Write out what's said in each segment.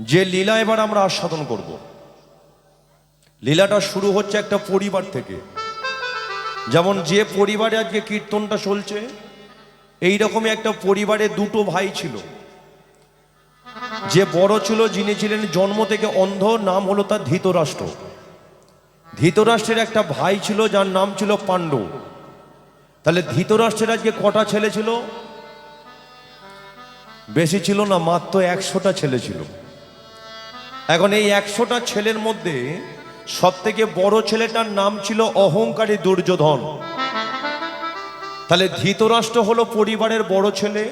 যে লীলা এবার আমরা আস্বাদন করব, লীলাটা শুরু হচ্ছে একটা পরিবার থেকে। যেমন যে পরিবারে আজকে কীর্তনটা চলছে, এই রকমই একটা পরিবারে দুটো ভাই ছিল। যে বড় ছিল, যিনি ছিলেন জন্ম থেকে অন্ধ, নাম হলো তার ধৃতরাষ্ট্র। ধৃতরাষ্ট্রের একটা ভাই ছিল যার নাম ছিল পাণ্ডু। তাহলে ধৃতরাষ্ট্রের আজকে কটা ছেলে ছিল? বেশি ছিল না, মাত্র 100টা ছেলে ছিল। এখন এই 100টা ছেলের মধ্যে সব থেকে বড় ছেলেটার নাম ছিল অহংকারী দুর্যোধন। তাহলে ধৃতরাষ্ট্র হলো পরিবারের বড় ছেলে,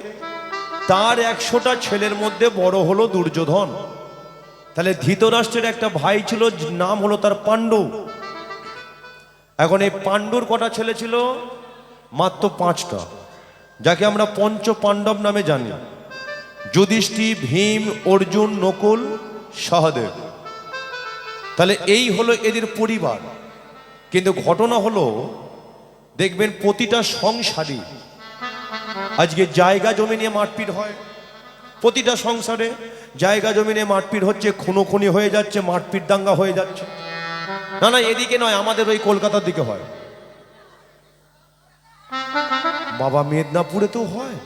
তার 100টা ছেলের মধ্যে বড় হলো দুর্যোধন। তাহলে ধৃতরাষ্ট্রের একটা ভাই ছিল, নাম হলো তার পাণ্ডু। এখন এই পাণ্ডুর কটা ছেলে ছিল? মাত্র 5টা, যাকে আমরা পঞ্চ পাণ্ডব নামে জানি: যুধিষ্ঠির, ভীম, অর্জুন, নকুল, সহদেব। তাহলে এই হলো এদের পরিবার। কিন্তু ঘটনা হলো, দেখবেন প্রতিটা সংসারে আজকে জায়গা জমি নিয়ে মারপিট হয়। প্রতিটা সংসারে জায়গা জমি নিয়ে মারপিট হচ্ছে, খুনোখুনি হয়ে যাচ্ছে, মারপিট দাঙ্গা হয়ে যাচ্ছে। না না, এদিকে নয়, আমাদের ওই কলকাতার দিকে হয়। বাবা, মেদিনীপুরে তো হয়।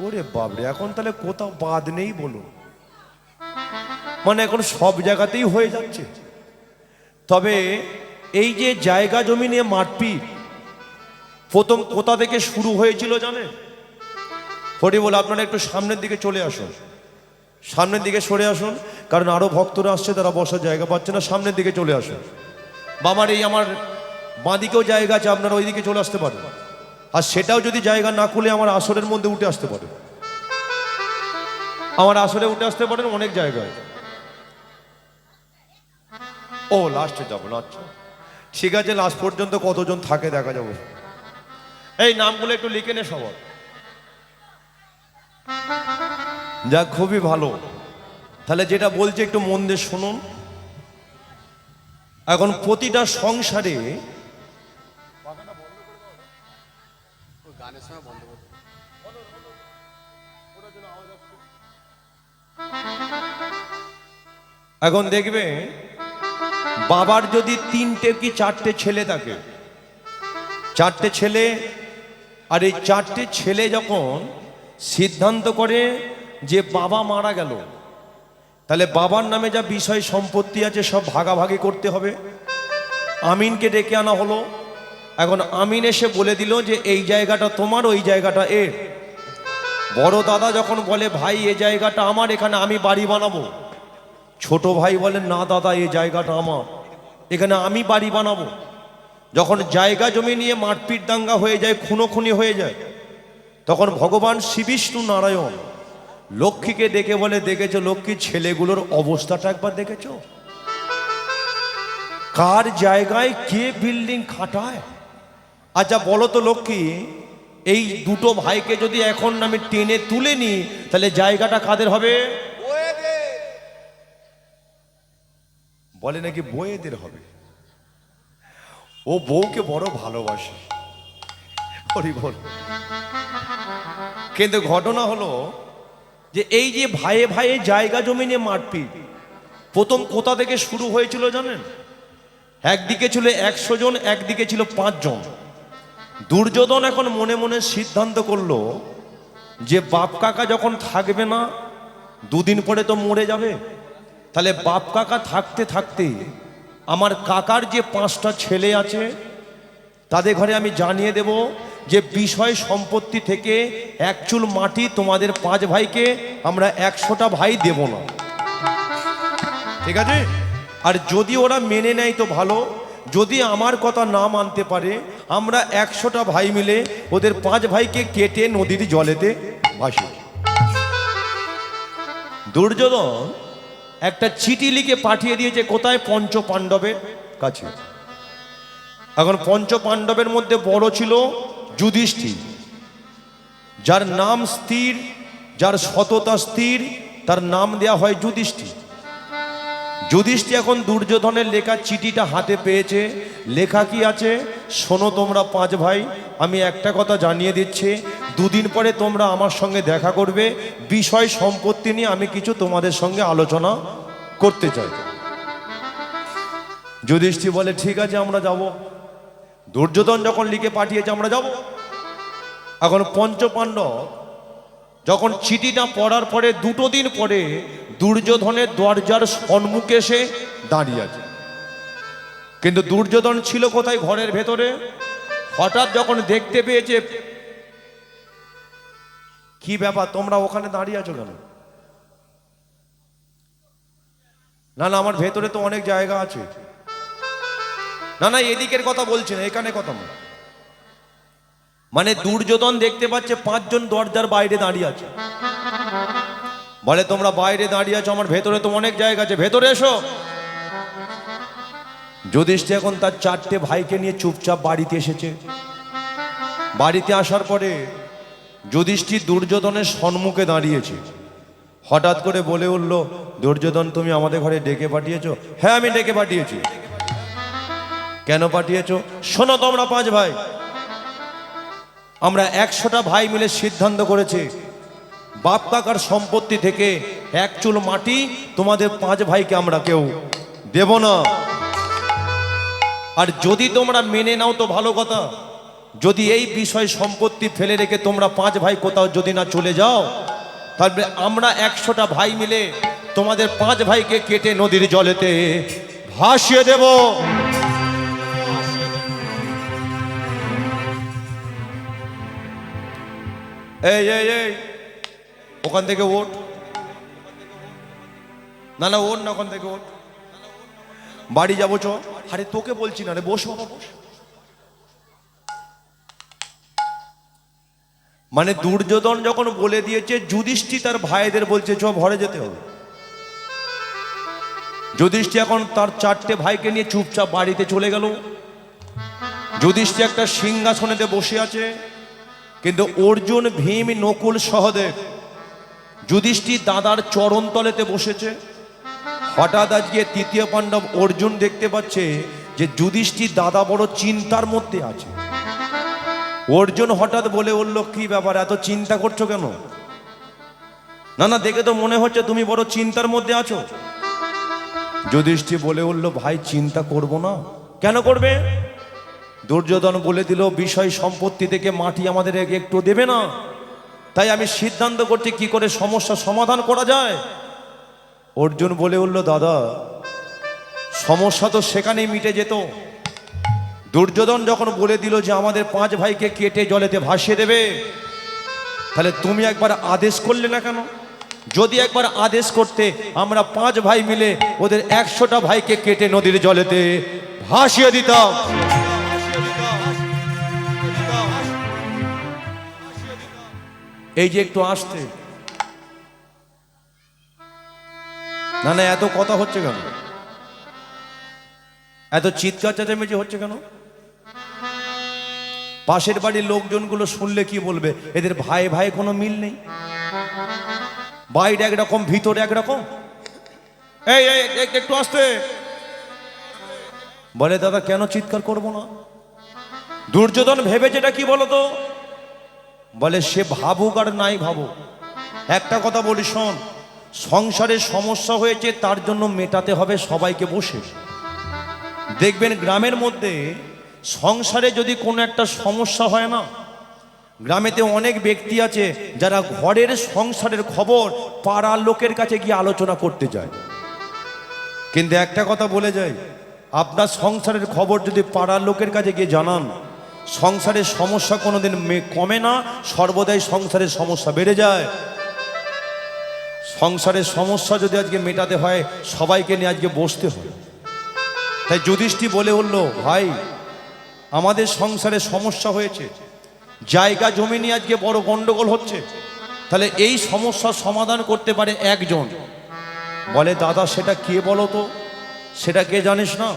ওরে বাবরে, এখন তাহলে কোথাও বাদ নেই বলুন। মানে এখন সব জায়গাতেই হয়ে যাচ্ছে। তবে এই যে জায়গা জমি নিয়ে মারপিট প্রথম কোথা থেকে শুরু হয়েছিল জানেন? হরি বল, আপনারা একটু সামনের দিকে চলে আসুন, সামনের দিকে সরে আসুন, কারণ আরো ভক্তরা আসছে, তারা বসার জায়গা পাচ্ছে না। সামনের দিকে চলে আসুন। বাবার এই আমার বাঁদিকেও জায়গা আছে, আপনারা ওইদিকে চলে আসতে পারেন। আর সেটাও যদি জায়গা না খুলে আমার আসরের মধ্যে উঠে আসতে পারেন, আমার আসরে উঠে আসতে পারেন অনেক জায়গায়। ও লাস্টে যাবো না? আচ্ছা ঠিক আছে, লাস্ট পর্যন্ত কতজন থাকে দেখা যাবে। এই নামগুলো একটু লিখে নে সবার। যা, খুবই ভালো। তাহলে যেটা বলছে একটু মন দিয়ে শুনুন। এখন প্রতিটা সংসারে এখন দেখবে, বাবার যদি 3টে কি 4টে ছেলে থাকে, 4টে ছেলে, আর এই 4টে ছেলে যখন সিদ্ধান্ত করে যে বাবা মারা গেল, তাহলে বাবার নামে যা বিষয় সম্পত্তি আছে সব ভাগাভাগি করতে হবে। আমিনকে ডেকে আনা হলো। এখন আমিন এসে বলে দিল যে এই জায়গাটা তোমার, ওই জায়গাটা এর। বড় দাদা যখন বলে ভাই এই জায়গাটা আমার, এখানে আমি বাড়ি বানাবো, ছোট ভাই বলে না দাদা এই জায়গাটা আমার, এখানে আমি বাড়ি বানাবো। যখন জায়গা জমি নিয়ে মারপিট দাঙ্গা হয়ে যায়, খুনোখুনি হয়ে যায়, তখন ভগবান শ্রী বিষ্ণু নারায়ণ লক্ষ্মীকে ডেকে বলে, দেখেছো লক্ষ্মী, ছেলেগুলোর অবস্থাটা একবার দেখেছো? কার জায়গায় কে বিল্ডিং খাটায়? আচ্ছা বলো তো লক্ষ্মী, এই দুটো ভাইকে যদি এখন আমি টেনে তুলে নিই, তাহলে জায়গাটা কাদের হবে? বলে নাকি বউয়েদের হবে। ও বউকে বড় ভালোবাসে, হরি বল। কিন্তু ঘটনা হলো যে এই যে ভাইয়ে ভাইয়ে জায়গা জমি নিয়ে মারপিট প্রথম কোথা থেকে শুরু হয়েছিল জানেন? একদিকে ছিল 100 জন, একদিকে ছিল 5 জন। দুর্যোধন এখন মনে মনে সিদ্ধান্ত করলো যে বাপ কাকা যখন থাকবে না, দুদিন পরে তো মরে যাবে, তাহলে বাপ কাকা থাকতে থাকতে আমার কাকার যে 5টা ছেলে আছে তাদের ঘরে আমি জানিয়ে দেব যে বিষয় সম্পত্তি থেকে এক চুল মাটি তোমাদের 5 ভাইকে আমরা 100টা ভাই দেব না, ঠিক আছে? আর যদি ওরা মেনে নেয় তো ভালো, যদি আমার কথা না মানতে পারে, আমরা 100টা ভাই মিলে ওদের 5 ভাইকে কেটে নদীর জলেতে ভাসি। দুর্যোধন একটা চিঠি লিখে পাঠিয়ে দিয়েছে কোথায়? পঞ্চ পাণ্ডবের কাছে। এখন পঞ্চ পাণ্ডবের মধ্যে বড় ছিল যুধিষ্ঠির, যার নাম স্থির, যার সততা স্থির, তার নাম দেয়া হয় যুধিষ্ঠির। যুধিষ্ঠির এখন দুর্যোধনের লেখা চিঠিটা হাতে পেয়েছে। লেখা কি আছে শোনো তোমরা 5 ভাই, আমি একটা কথা জানিয়ে দিচ্ছি, দুদিন পরে তোমরা আমার সঙ্গে দেখা করবে, বিষয় সম্পত্তি নিয়ে আমি কিছু তোমাদের সঙ্গে আলোচনা করতে চাই। যুধিষ্ঠির বলে ঠিক আছে আমরা যাব। দুর্যোধন যখন লিখে পাঠিয়েছে আমরা যাব। এখন পঞ্চপাণ্ডব যখন চিঠিটা পড়ার পরে 2 দিন পরে দুর্যোধনের দরজার সম্মুখে এসে দাঁড়িয়ে আছে। কিন্তু দুর্যোধন ছিল কোথায়? ঘরের ভেতরে। হঠাৎ যখন দেখতে পেয়েছে, কি ব্যাপার তোমরা ওখানে দাঁড়িয়ে আছো কেন? না না আমার ভেতরে তো অনেক জায়গা আছে। না না এদিকের কথা বলছি না, এখানে কথা না। মানে দুর্যোধন দেখতে পাচ্ছে 5 জন দরজার বাইরে দাঁড়িয়ে আছে। বলে তোমরা বাইরে দাঁড়িয়ে আছো, আমার ভেতরে তো অনেক জায়গা আছে, ভেতরে এসো। যুধিষ্ঠির এখন তার 4টে ভাইকে নিয়ে চুপচাপ বাড়িতে এসেছে। বাড়িতে আসার পরে যুধিষ্ঠির দুর্যোধনের সম্মুখে দাঁড়িয়েছে। হঠাৎ করে বলে উঠল, দুর্যোধন তুমি আমাদের ঘরে ডেকে পাঠিয়েছো? হ্যাঁ আমি ডেকে পাঠিয়েছি। কেন পাঠিয়েছো? শোনো তোমরা 5 ভাই, আমরা 100টা ভাই মিলে সিদ্ধান্ত করেছি বাপ কাকার সম্পত্তি থেকে 1 চুল মাটি তোমাদের 5 ভাইকে আমরা কেউ দেব না। আর যদি তোমরা মেনে নাও তো ভালো কথা, যদি এই বিষয় সম্পত্তি ফেলে রেখে তোমরা 5 ভাই কোথাও যদি না চলে যাও, তাহলে আমরা 100টা ভাই মিলে তোমাদের 5 ভাইকে কেটে নদীর জলেতে ভাসিয়ে দেব। এই এই এই ওখান থেকে ওঠ। না না ওঠ না, ওখান থেকে ওঠ। বাড়ি যাবো চ। আরে তোকে বলছি না রে, বস বাবা বস। মানে দুর্যোধন যখন বলে দিয়েছে, যুধিষ্ঠির তার ভাইদের বলছে চ ঘরে যেতে হবে। যুধিষ্ঠির এখন তার 4টে ভাইকে নিয়ে চুপচাপ বাড়িতে চলে গেল। যুধিষ্ঠির একটা সিংহাসনেতে বসে আছে, কিন্তু অর্জুন, ভীম, নকুল, সহদেব যুধিষ্ঠির দাদার চরণ তলেতে বসেছে। হঠাৎ আজকে 3য় পাণ্ডব অর্জুন দেখতে পাচ্ছে যে যুধিষ্ঠির দাদা বড় চিন্তার মধ্যে আছে। অর্জুন হঠাৎ বলে উঠল, কি ব্যাপার এত চিন্তা করছো কেন? না না দেখে তো মনে হচ্ছে তুমি বড় চিন্তার মধ্যে আছো। যুধিষ্ঠির বলে উঠল, ভাই চিন্তা করব না। কেন করবে? দুর্যোধন বলে দিল বিষয় সম্পত্তি থেকে মাটি আমাদের একটু দেবে না, তাই আমি সিদ্ধান্ত করছি কি করে সমস্যা সমাধান করা যায়। অর্জুন বলে উঠল, দাদা সমস্যা তো সেখানেই মিটে যেত। দুর্যোধন যখন বলে দিল যে আমাদের 5 ভাইকে কেটে জলেতে ভাসিয়ে দেবে, তাহলে তুমি একবার আদেশ করলে না কেন? যদি একবার আদেশ করতে, আমরা 5 ভাই মিলে ওদের 100টা ভাইকে কেটে নদীর জলেতে ভাসিয়ে দিতাম। এই যে একটু আসতে, না না এত কথা হচ্ছে কেন? এত চিৎকার চেঁচামেচি হচ্ছে কেন? পাশের বাড়ির লোকজনগুলো শুনলে কি বলবে? এদের ভাই ভাই কোনো মিল নেই, বাইরে একরকম ভিতরে একরকম। এই একটু আসতে। বলে দাদা কেন চিৎকার করব না? দুর্যোধন ভেবেছে এটা কি বলতো? বলে সে ভাবুক আর নাই ভাবুক, একটা কথা বলি শোন, সংসারে সমস্যা হয়েছে তার জন্য মেটাতে হবে সবাইকে বসে। দেখবেন গ্রামের মধ্যে সংসারে যদি কোনো একটা সমস্যা হয় না, গ্রামেতে অনেক ব্যক্তি আছে যারা ঘরের সংসারের খবর পাড়ার লোকের কাছে গিয়ে আলোচনা করতে যায়। কিন্তু একটা কথা বলে যাই, আপনার সংসারের খবর যদি পাড়ার লোকের কাছে গিয়ে জানান, সংসারের সমস্যা কোনোদিন কমে না, সর্বদাই সংসারের সমস্যা বেড়ে যায়। সংসারের সমস্যা যদি আজকে মেটাতে হয়, সবাইকে নিয়ে আজকে বসতে হয়। তাই যুধিষ্ঠির বলে উঠল, ভাই আমাদের সংসারে সমস্যা হয়েছে, জায়গা জমি নিয়ে আজকে বড় গন্ডগোল হচ্ছে, তাহলে এই সমস্যার সমাধান করতে পারে একজন। বলে দাদা সেটা কে বলো তো? সেটা কে জানিস না?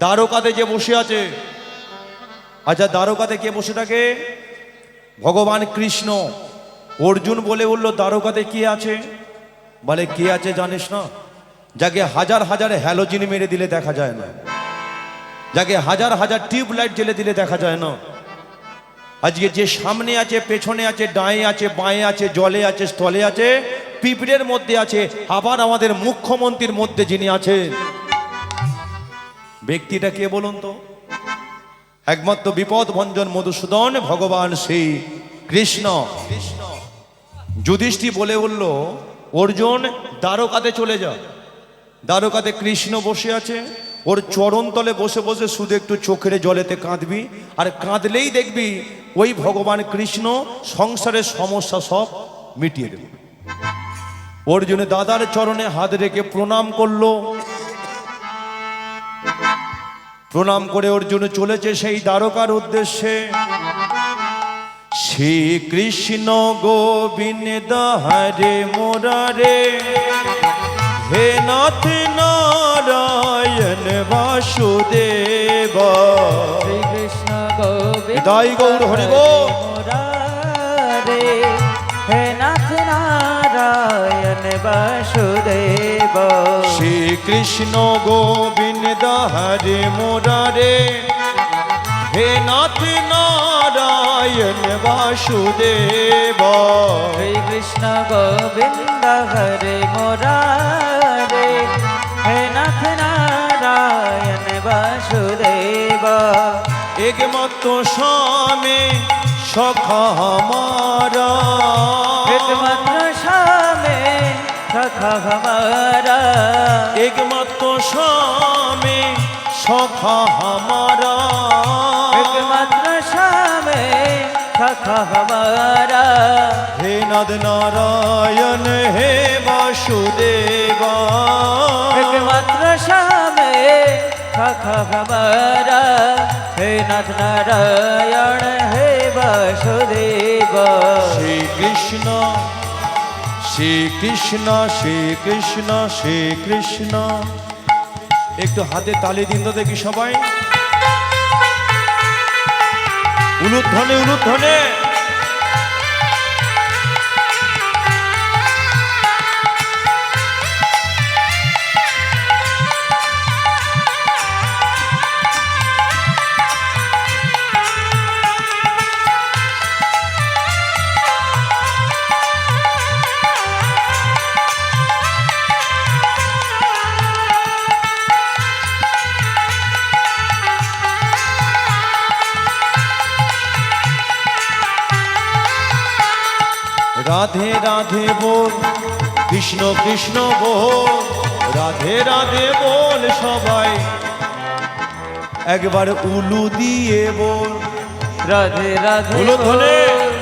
দ্বারকাতে যে বসে আছে। আচ্ছা দ্বারকাতে কে বসে থাকে? ভগবান কৃষ্ণ। অর্জুন বলে উঠল, দ্বারকাতে কে আছে? বলে কে আছে জানিস না? যাকে হাজার হাজার হ্যালোজিন মেরে দিলে দেখা যায় না, যাকে হাজার হাজার টিউবলাইট জ্বেলে দিলে দেখা যায় না, আজকে যে সামনে আছে, পেছনে আছে, ডায়ে আছে, বাঁয়ে আছে, জলে আছে, স্থলে আছে, পিঁপড়ের মধ্যে আছে, আবার আমাদের মুখ্যমন্ত্রীর মধ্যে যিনি আছেন, ব্যক্তিটা কে বলুন তো? একমাত্র বিপদ ভঞ্জন মধুসূদন ভগবান শ্রী কৃষ্ণ। যুধিষ্ঠির বলে উঠল, অর্জুন দ্বারকাতে চলে যা। দ্বারকাতে কৃষ্ণ বসে আছে, ওর চরণ তলে বসে বসে শুধু একটু চোখের জলেতে কাঁদবি, আর কাঁদলেই দেখবি ওই ভগবান কৃষ্ণ সংসারের সমস্যা সব মিটিয়ে দেবে। অর্জুনে দাদার চরণে হাত রেখে প্রণাম করলো। প্রণাম করে অর্জুন চলেছে সেই দ্বারকার উদ্দেশ্যে। শ্রীকৃষ্ণ গোবিন্দ হরে মুরারে, হে নাথ নারায়ণ বাসুদেব। শ্রীকৃষ্ণ গোবিন্দ হৃদয় গৌর হরি গো মুরারে, হে নাথ নারায়ণ বাসুদেব। শ্রীকৃষ্ণ গোবিন্দ হরে মুরারে, হে নাথ নারায়ণ বাসুদেব। শ্রীকৃষ্ণ গোবিন্দ হরে মুরারে, হে নাথ নারায়ণ বাসুদেব। একমাত্র স্বামী সখা हमारा, একমাত্র স্বামী সখা हमारा, একমাত্র স্বামী সখা हमारा, একমাত্র স্বামী সখা हमारा। হে নাদ নারায়ণ হে বাসুদেবা। একমাত্র স্বামী সখা हमारा, হে নাথ নারায়ণ হে বাসুদেব। শ্রীকৃষ্ণ শ্রীকৃষ্ণ শ্রীকৃষ্ণ শ্রীকৃষ্ণ। একটু হাতে তালি দিন তো দেখি সবাই, উলুধ্বনি উলুধ্বনি। রাধে রাধে বল, কৃষ্ণ কৃষ্ণ বল, রাধে রাধে বল সবাই, একবার উলু দিয়ে বল। রাধে রাধে উলুধ্বনি। বল,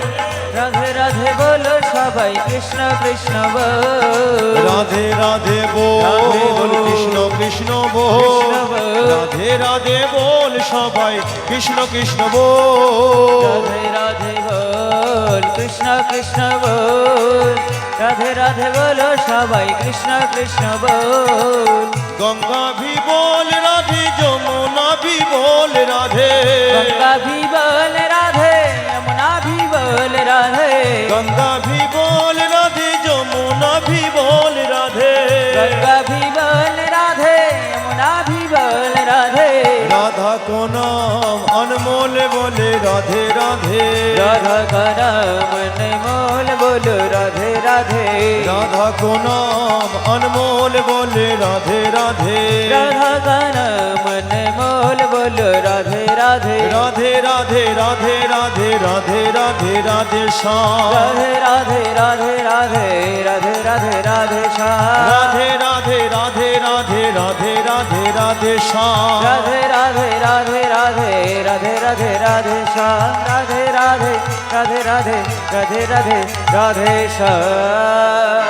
রাধে রাধে বলো সবাই, কৃষ্ণ কৃষ্ণ বল। রাধে রাধে বল, রাধে বল, কৃষ্ণ কৃষ্ণ কৃষ্ণ বল, বল। রাধে রাধে বল সবাই, কৃষ্ণ কৃষ্ণ বল। রাধে রাধে বল, কৃষ্ণ কৃষ্ণ বল, রাধে রাধে বলো সবাই, কৃষ্ণ কৃষ্ণ বল। গঙ্গা ভি বল রাধে, যমুনা ভি বল রাধে, গঙ্গা ভি বল রাধে, যমুনা ভি বল রাধে, গঙ্গা ভি বল রাধে, যমুনা ভি বল রাধে, গঙ্গা ভি বল রাধে, যমুনা ভি বল রাধে। রাধা को नाम अनमोल बोले राधे राधे, রাধা का नाम अनमोल बोलो राधे राधे, राधा को नाम अनमोल बोले राधे राधे, राधा का नाम अनमोल बोलो राधे राधे, राधे राधे राधे राधे राधे राधे राधे श्याम, राधे राधे राधे राधे राधे राधे राधे श्याम, राधे राधे राधे राधे राधे राधे राधे श्याम, राधे राधे राधे राधे राधे राधे राधे श्याम, राधे राधे राधे राधे राधे राधे राधे श्याम।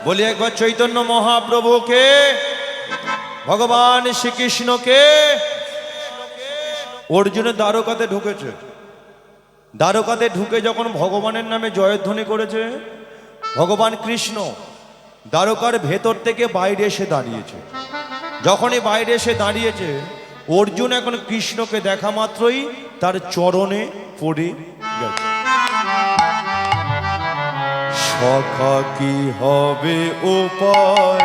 बोलिए एक बार चैतन्य महाप्रभु के, ভগবান শ্রীকৃষ্ণকে। অর্জুন দ্বারকাতে ঢুকেছে, দ্বারকাতে ঢুকে যখন ভগবানের নামে জয়ধ্বনি করেছে, ভগবান কৃষ্ণ দ্বারকার ভেতর থেকে বাইরে এসে দাঁড়িয়েছে। যখনই বাইরে এসে দাঁড়িয়েছে, অর্জুন এখন কৃষ্ণকে দেখা মাত্রই তার চরণে পড়ে গেছে। সখা কি হবে উপায়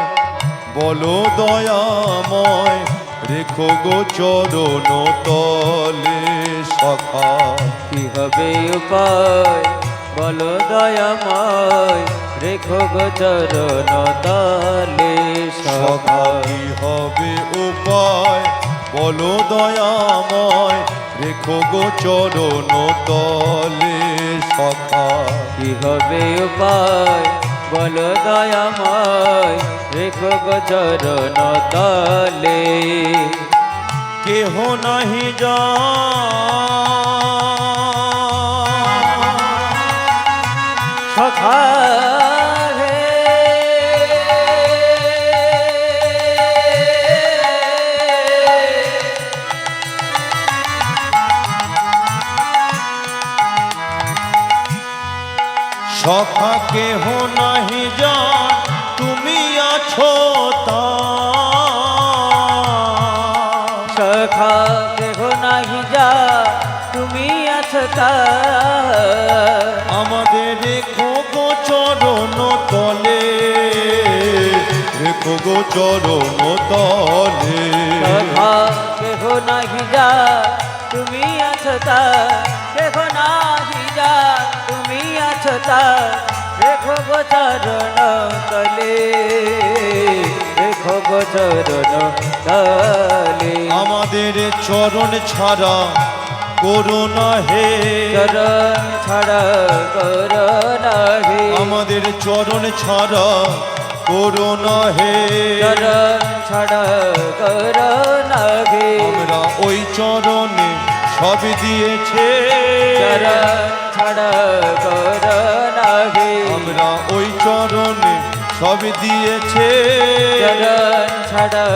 বলো দয়াময় রেখো গো চরণ তলে সখা। কি হবে উপায় বলো দয়াময় রেখো গো চরণ তলে সখা কি হবে উপায় বলো দয়াময় রেখো গো চরণ তলে সখা। কি হবে উপায় বলো দয়াময় রেখো গো চরণ তলে। কেহ নাহি যা সখা রে সখা কেহ নাহি যা তুমি আছো তা। সখা দেহ নাহি যা তুমি আছো তা। আমাদের রেখো গো চরণ তলে রেখো গো চরণ তলে। সখা দেহ নাহি যা তুমি আছো তা। দেহ নাহি যা তুমি আছো তা। রেখো গো চরণ তলে রেখো গো চরণ তলে। আমাদের চরণ ছাড়া করোনা হে। চরণ ছাড়া করোনা হে। আমাদের চরণ ছাড়া করোনা হে। চরণ ছাড়া করোনা হে। আমরা ওই চরণে সব দিয়েছে। চরণ ছাড়া করোনা হে। আমরা ওই চরণে সব দিয়েছে। চরণ ছাড়া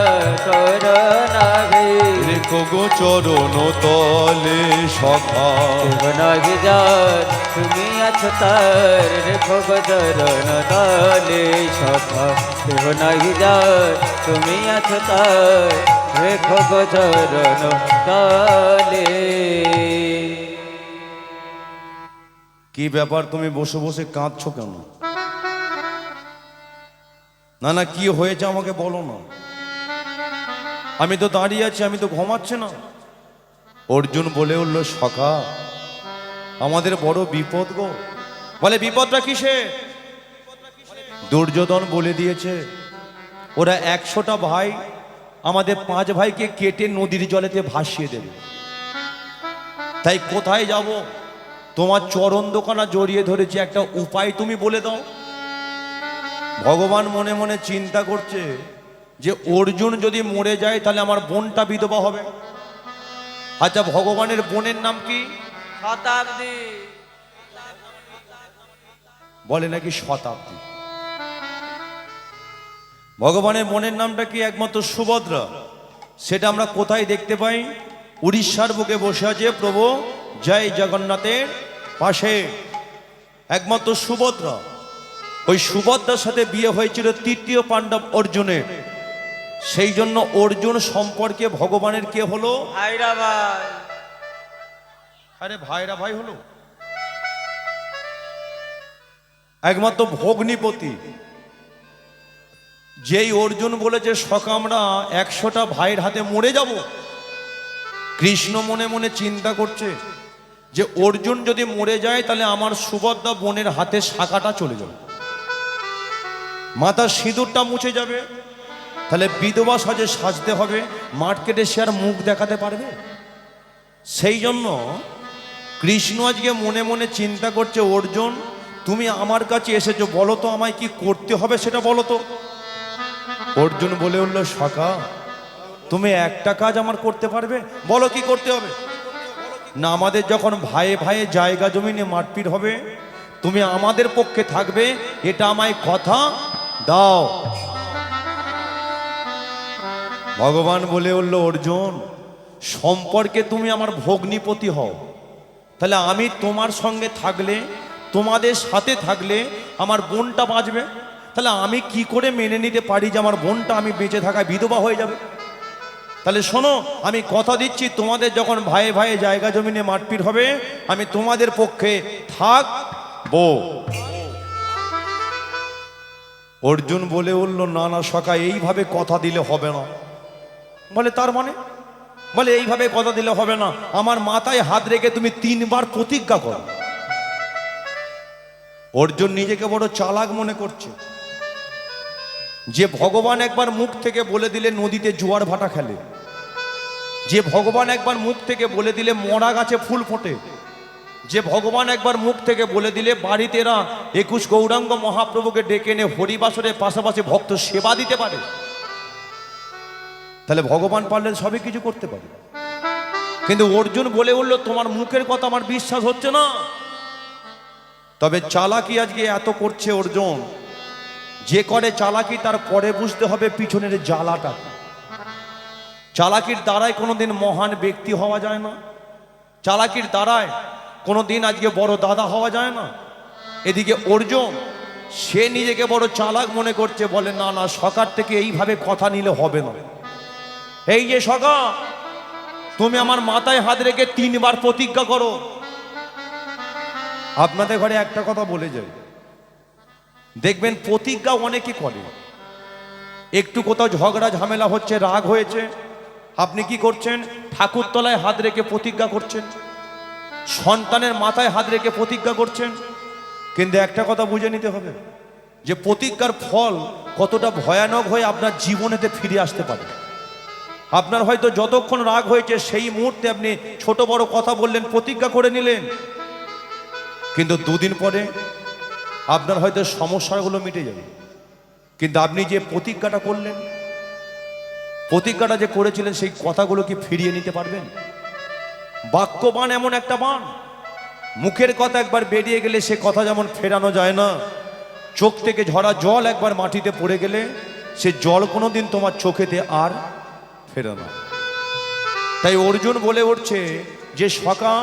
করোনা হে। রেখো গো চরণ তলে সখা। দেব নাহি যার তুমি আছো তার রেখো গো চরণ তলে সখা। দেব নাহি যার তুমি আছো তার রেখো গো চরণ তলে। কি ব্যাপার তুমি বসে বসে কাঁদছো কেন? না না কি হয়েছে আমাকে বলো না। আমি তো দাঁড়িয়ে আছি, আমি তো ঘুমাচ্ছি না। অর্জুন বলে উঠল সখা আমাদের বড় বিপদ গো। বলে বিপদটা কিসে? দুর্যোধন বলে দিয়েছে ওরা 100টা ভাই আমাদের 5 ভাইকে কেটে নদীর জলেতে ভাসিয়ে দেবে। তাই কোথায় যাব? তোমার চরণ দোকানা জড়িয়ে ধরেছে, একটা উপায় তুমি বলে দাও। ভগবান মনে মনে চিন্তা করছে যে অর্জুন যদি মরে যায় তাহলে আমার বোনটা বিধবা হবে। আচ্ছা ভগবানের বোনের নাম কি? শতাব্দী। বলে নাকি শতাব্দী। ভগবানের বোনের নামটা কি? একমাত্র সুভদ্রা। সেটা আমরা কোথায় দেখতে পাই? উড়িষ্যার বুকে বসে আছে প্রভু জয় জগন্নাথের পাশে একমাত্র সুভদ্রা। ওই সুভদ্রার সাথে বিয়ে হয়েছিল তৃতীয় পাণ্ডব অর্জুনের। সেই জন্য অর্জুন সম্পর্কে ভগবানের কে হলো? ভাইরা ভাই। আরে ভাইরা ভাই হলো। একমাত্র ভগ্নিপতি। যেই অর্জুন বলেছে সখা আমরা 100টা ভাইয়ের হাতে মরে যাব। কৃষ্ণ মনে মনে চিন্তা করছে যে অর্জুন যদি মরে যায় তাহলে আমার সুভদ্রা বোনের হাতে শাখাটা চলে যাবে, মাথার সিঁদুরটা মুছে যাবে। তাহলে বিধবা সাজে সাজতে হবে, মার্কেটে সে আর মুখ দেখাতে পারবে? সেই জন্য কৃষ্ণ আজকে মনে মনে চিন্তা করছে অর্জুন তুমি আমার কাছে এসেছো, বলো তো আমায় কি করতে হবে সেটা বলো তো। অর্জুন বলে উঠল সখা তুমি একটা কাজ আমার করতে পারবে, বলো কি করতে হবে। না আমাদের যখন ভাইয়ে ভাইয়ে জায়গা জমি নিয়ে মারপিট হবে তুমি আমাদের পক্ষে থাকবে, এটা আমায় কথা দাও। ভগবান বলে উঠল অর্জুন সম্পর্কে তুমি আমার ভগ্নিপতি হও, তাহলে আমি তোমার সঙ্গে থাকলে তোমাদের সাথে থাকলে আমার বোনটা বাঁচবে। তাহলে আমি কি করে মেনে নিতে পারি যে আমার বোনটা আমি বেঁচে থাকায় বিধবা হয়ে যাবে? তাহলে শোনো আমি কথা দিচ্ছি তোমাদের যখন ভাইয়ে ভাইয়ে জায়গা জমিনে মারপিট হবে আমি তোমাদের পক্ষে থাকবো। অর্জুন বলে উঠল, না না সখা, এইভাবে কথা দিলে হবে না। বলে তার মানে? বলে এইভাবে কথা দিলে হবে না, আমার মাথায় হাত রেখে তুমি 3 বার প্রতিজ্ঞা করো। অর্জুন নিজেকে বড় চালাক মনে করছে, যে ভগবান একবার মুখ থেকে বলে দিলে নদীতে জোয়ার ভাটা খেলে, যে ভগবান একবার মুখ থেকে বলে দিলে মরা গাছে ফুল ফোটে, যে ভগবান একবার মুখ থেকে বলে দিলে বাড়িতে এরা 21 গৌরাঙ্গ মহাপ্রভুকে ডেকে এনে হরিবাসরের পাশাপাশি ভক্ত সেবা দিতে পারে, তাহলে ভগবান পারলে সবই কিছু করতে পারে। কিন্তু অর্জুন বলে উঠল, তোমার মুখের কথা আমার বিশ্বাস হচ্ছে না। তবে চালাকি আজকে এত করছে অর্জুন, যে করে চালাকি তার পরে বুঝতে হবে পিছনের জ্বালাটা। চালাকির দ্বারায় কোনোদিন মহান ব্যক্তি হওয়া যায় না, চালাকির দ্বারায় কোনোদিন আজকে বড় দাদা হওয়া যায় না। এদিকে অর্জুন সে নিজেকে বড় চালাক মনে করছে, বলে না না সকার থেকে এইভাবে কথা নিলে হবে না। এই যে সকা, তুমি আমার মাথায় হাত রেখে 3 বার প্রতিজ্ঞা করো। আপনাদের ঘরে একটা কথা বলে যাই, দেখবেন প্রতিজ্ঞা অনেকে করে। একটু কোথাও ঝগড়া ঝামেলা হচ্ছে, রাগ হয়েছে, আপনি কি করছেন? ঠাকুর তলায় হাত রেখে প্রতিজ্ঞা করছেন, সন্তানের মাথায় হাত রেখে প্রতিজ্ঞা করছেন। কিন্তু একটা কথা বুঝে নিতে হবে, যে প্রতিজ্ঞার ফল কতটা ভয়ানক হয়ে আপনার জীবনেতে ফিরে আসতে পারে। আপনার হয়তো যতক্ষণ রাগ হয়েছে সেই মুহূর্তে আপনি ছোট বড় কথা বললেন, প্রতিজ্ঞা করে নিলেন, কিন্তু 2 দিন পরে আপনার হয়তো সমস্যাগুলো মিটে যাবে। কিন্তু আপনি যে প্রতিজ্ঞাটা করলেন, প্রতিজ্ঞাটা যে করেছিলেন, সেই কথাগুলো কি ফিরিয়ে নিতে পারবেন? বাক্যবান এমন একটা বান, মুখের কথা একবার বেরিয়ে গেলে সে কথা যেমন ফেরানো যায় না, চোখ থেকে ঝরা জল একবার মাটিতে পড়ে গেলে সে জল কোনোদিন তোমার চোখেতে আর ফেরে না। তাই অর্জুন বলে উঠছে যে সকা,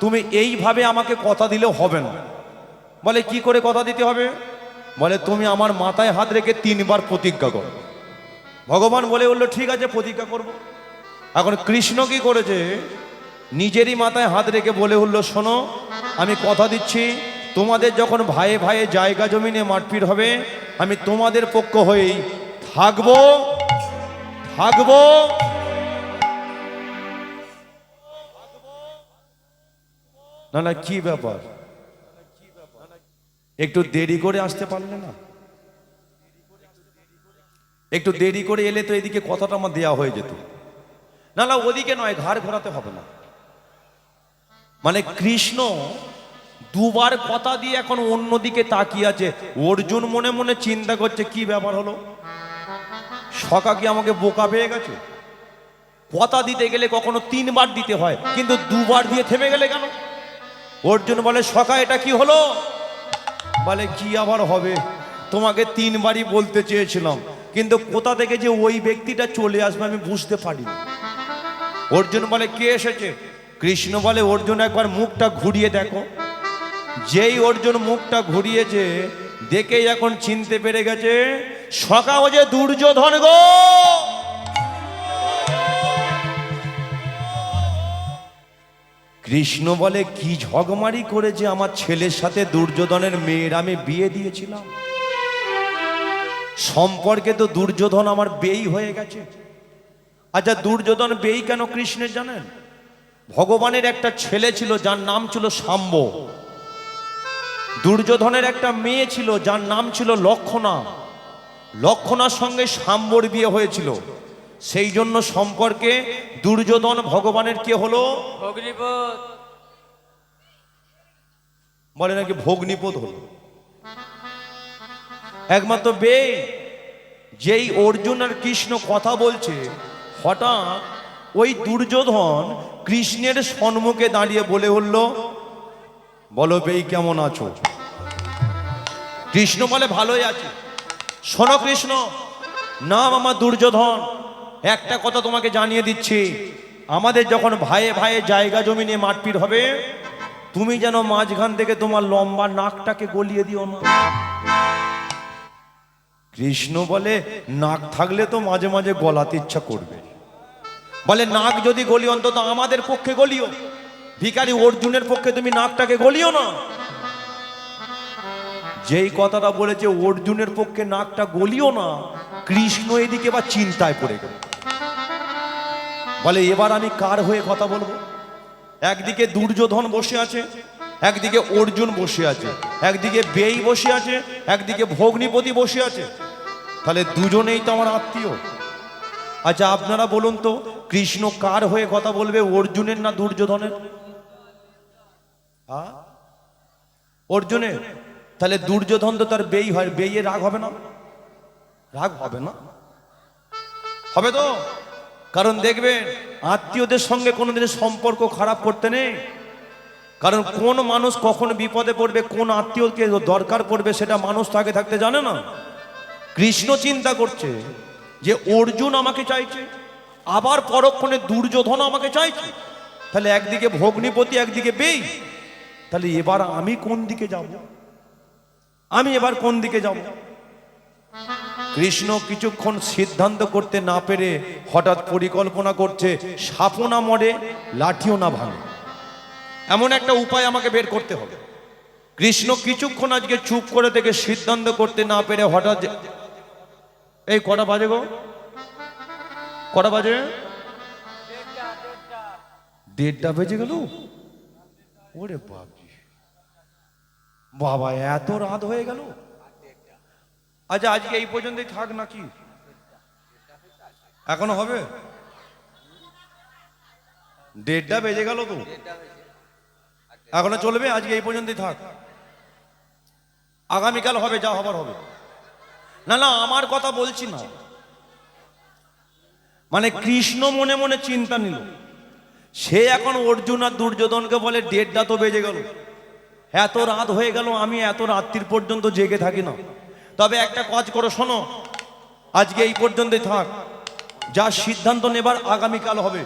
তুমি এইভাবে আমাকে কথা দিলেও হবে না। বলে কি করে কথা দিতে হবে? বলে তুমি আমার মাথায় হাত রেখে 3 বার প্রতিজ্ঞা করো। ভগবান বলে উঠলো, ঠিক আছে প্রতিজ্ঞা করব। এখন কৃষ্ণ কি করেছে? নিজেরই মাথায় হাত রেখে বলে উঠলো, শোনো, আমি কথা দিচ্ছি, তোমাদের যখন ভাইয়ে ভাইয়ে জায়গা জমিনে মারপিট হবে, আমি তোমাদের পক্ষ হয়েই থাকবো থাকবো। না না কি ব্যাপার, একটু দেরি করে আসতে পারলে না? একটু দেরি করে এলে তো এদিকে কথাটা আমার দেওয়া হয়ে যেত। না না ওদিকে নয়, ঘাড় ঘোরাতে হবে না। মানে কৃষ্ণ 2 বার কথা দিয়ে এখন অন্যদিকে তাকিয়ে আছে। অর্জুন মনে মনে চিন্তা করছে, কি ব্যাপার হলো, সকা কি আমাকে বোকা পেয়ে গেছে? কথা দিতে গেলে কখনো 3 বার দিতে হয়, কিন্তু 2 বার দিয়ে থেমে গেলে কেন? অর্জুন বলে, সকা এটা কি হলো? বলে কি আবার হবে, তোমাকে 3 বারই বলতে চেয়েছিলাম, কিন্তু কোথা থেকে যে ওই ব্যক্তিটা চলে আসবে আমি বুঝতে পারিনি। অর্জুন বলে, কে এসেছে? কৃষ্ণ বলে, অর্জুন একবার মুখটা ঘুরিয়ে দেখো। যেই অর্জুন মুখটা ঘুরিয়েছে, দেখেই এখন চিনতে পেরে গেছে সকা ও যে দুর্যোধন গো। কৃষ্ণ বলে, কি ঝগমারি করেছে আমার ছেলের সাথে দুর্যোধনের মেয়ের আমি বিয়ে দিয়েছিলাম, সম্পর্কে তো দুর্যোধন আমার বেই হয়ে গেছে। আচ্ছা দুর্যোধন বেই কেন কৃষ্ণের জানেন? ভগবানের একটা ছেলে ছিল যার নাম ছিল শাম্ব, দুর্যোধনের একটা মেয়ে ছিল যার নাম ছিল লক্ষণা। লক্ষণার সঙ্গে শাম্বর বিয়ে হয়েছিল, সেই জন্য সম্পর্কে দুর্যোধন ভগবানের কে হলো? অগ্নিপথ। বলে নাকি ভগ্নিপদ হলো। একমাত্র বে, যেই অর্জুন আর কৃষ্ণ কথা বলছে, হঠাৎ ওই দুর্যোধন কৃষ্ণের সম্মুখে দাঁড়িয়ে বলে উঠল, বলো বেই কেমন আছো? কৃষ্ণ বলে, ভালোই আছে। শোনো কৃষ্ণ, নাম আমার দুর্যোধন, একটা কথা তোমাকে জানিয়ে দিচ্ছি, আমাদের যখন ভাইয়ে ভাইয়ে জায়গা জমি নিয়ে মারপিট হবে, তুমি যেন মাঝখান থেকে তোমার লম্বা নাকটাকে গলিয়ে দিও না। কৃষ্ণ বলে, নাক থাকলে তো মাঝে মাঝে গলাতে ইচ্ছা করবে। বলে, নাক যদি গলি অন্তত আমাদের পক্ষে গলিও, ভিখারি অর্জুনের পক্ষে তুমি নাকটাকে গলিও না। যেই কথাটা বলেছে অর্জুনের পক্ষে নাকটা গলিও না, কৃষ্ণ এদিকে বা চিন্তায় পড়ে গেল। বলে এবার আমি কার হয়ে কথা বলবো? একদিকে দুর্যোধন বসে আছে, একদিকে অর্জুন বসে আছে, একদিকে বেই বসে আছে, একদিকে ভগ্নিপতি বসে আছে। তাহলে দুজনেই তো আমার আত্মীয়। আচ্ছা আপনারা বলুন তো, কৃষ্ণ কার হয়ে কথা বলবে, অর্জুনের না দুর্যোধনের? অর্জুনের। তাহলে দুর্যোধন তো তার বেই হয়, বেইয়ে রাগ হবে না? রাগ হবে না? হবে তো। কারণ দেখবেন আত্মীয়দের সঙ্গে কোনোদিন সম্পর্ক খারাপ করতে নেই। কারণ কোন মানুষ কখন বিপদে পড়বে, কোন আত্মীয়কে দরকার পড়বে, সেটা মানুষ তো আগে থাকতে জানে না। কৃষ্ণ চিন্তা করছে যে অর্জুন আমাকে চাইছে, আবার পরক্ষণে দুর্যোধন আমাকে চাইছে। তাহলে একদিকে ভগ্নিপতি, একদিকে বেই। তাহলে এবার আমি কোন দিকে যাব? আমি এবার কোন দিকে যাব? কৃষ্ণ কিছুক্ষণ সিদ্ধান্ত করতে না পেরে হঠাৎ পরিকল্পনা করছে, সাপও না মরে, লাঠিও না ভাঙে, এমন একটা উপায় আমাকে বের করতে হবে। কৃষ্ণ কিছুক্ষণ আজকে চুপ করে থেকে সিদ্ধান্ত করতে না পেরে হঠাৎ, এই কটা বাজে গো? কটা বাজে? 1:30 বেজে গেল। ওরে বাপজি, বাবা এত রাত হয়ে গেল। আচ্ছা আজকে এই পর্যন্তই থাক নাকি এখনো হবে? 1:30 বেজে গেল তো, এখনো চলবে? আজকে এই পর্যন্তই থাক, আগামীকাল হবে, যা হবার হবে। না না, আমার কথা বলছি না। মানে কৃষ্ণ মনে মনে চিন্তা নিল, সে এখন অর্জুন আর দুর্যোধনকে বলে 1:30 তো বেজে গেল, এত রাত হয়ে গেল, আমি এত রাত্রির পর্যন্ত জেগে থাকি না। তবে একটা কাজ করো, শোনো, আজকে এই পর্যন্তই থাক, যা সিদ্ধান্ত নেবার আগামীকাল হবে।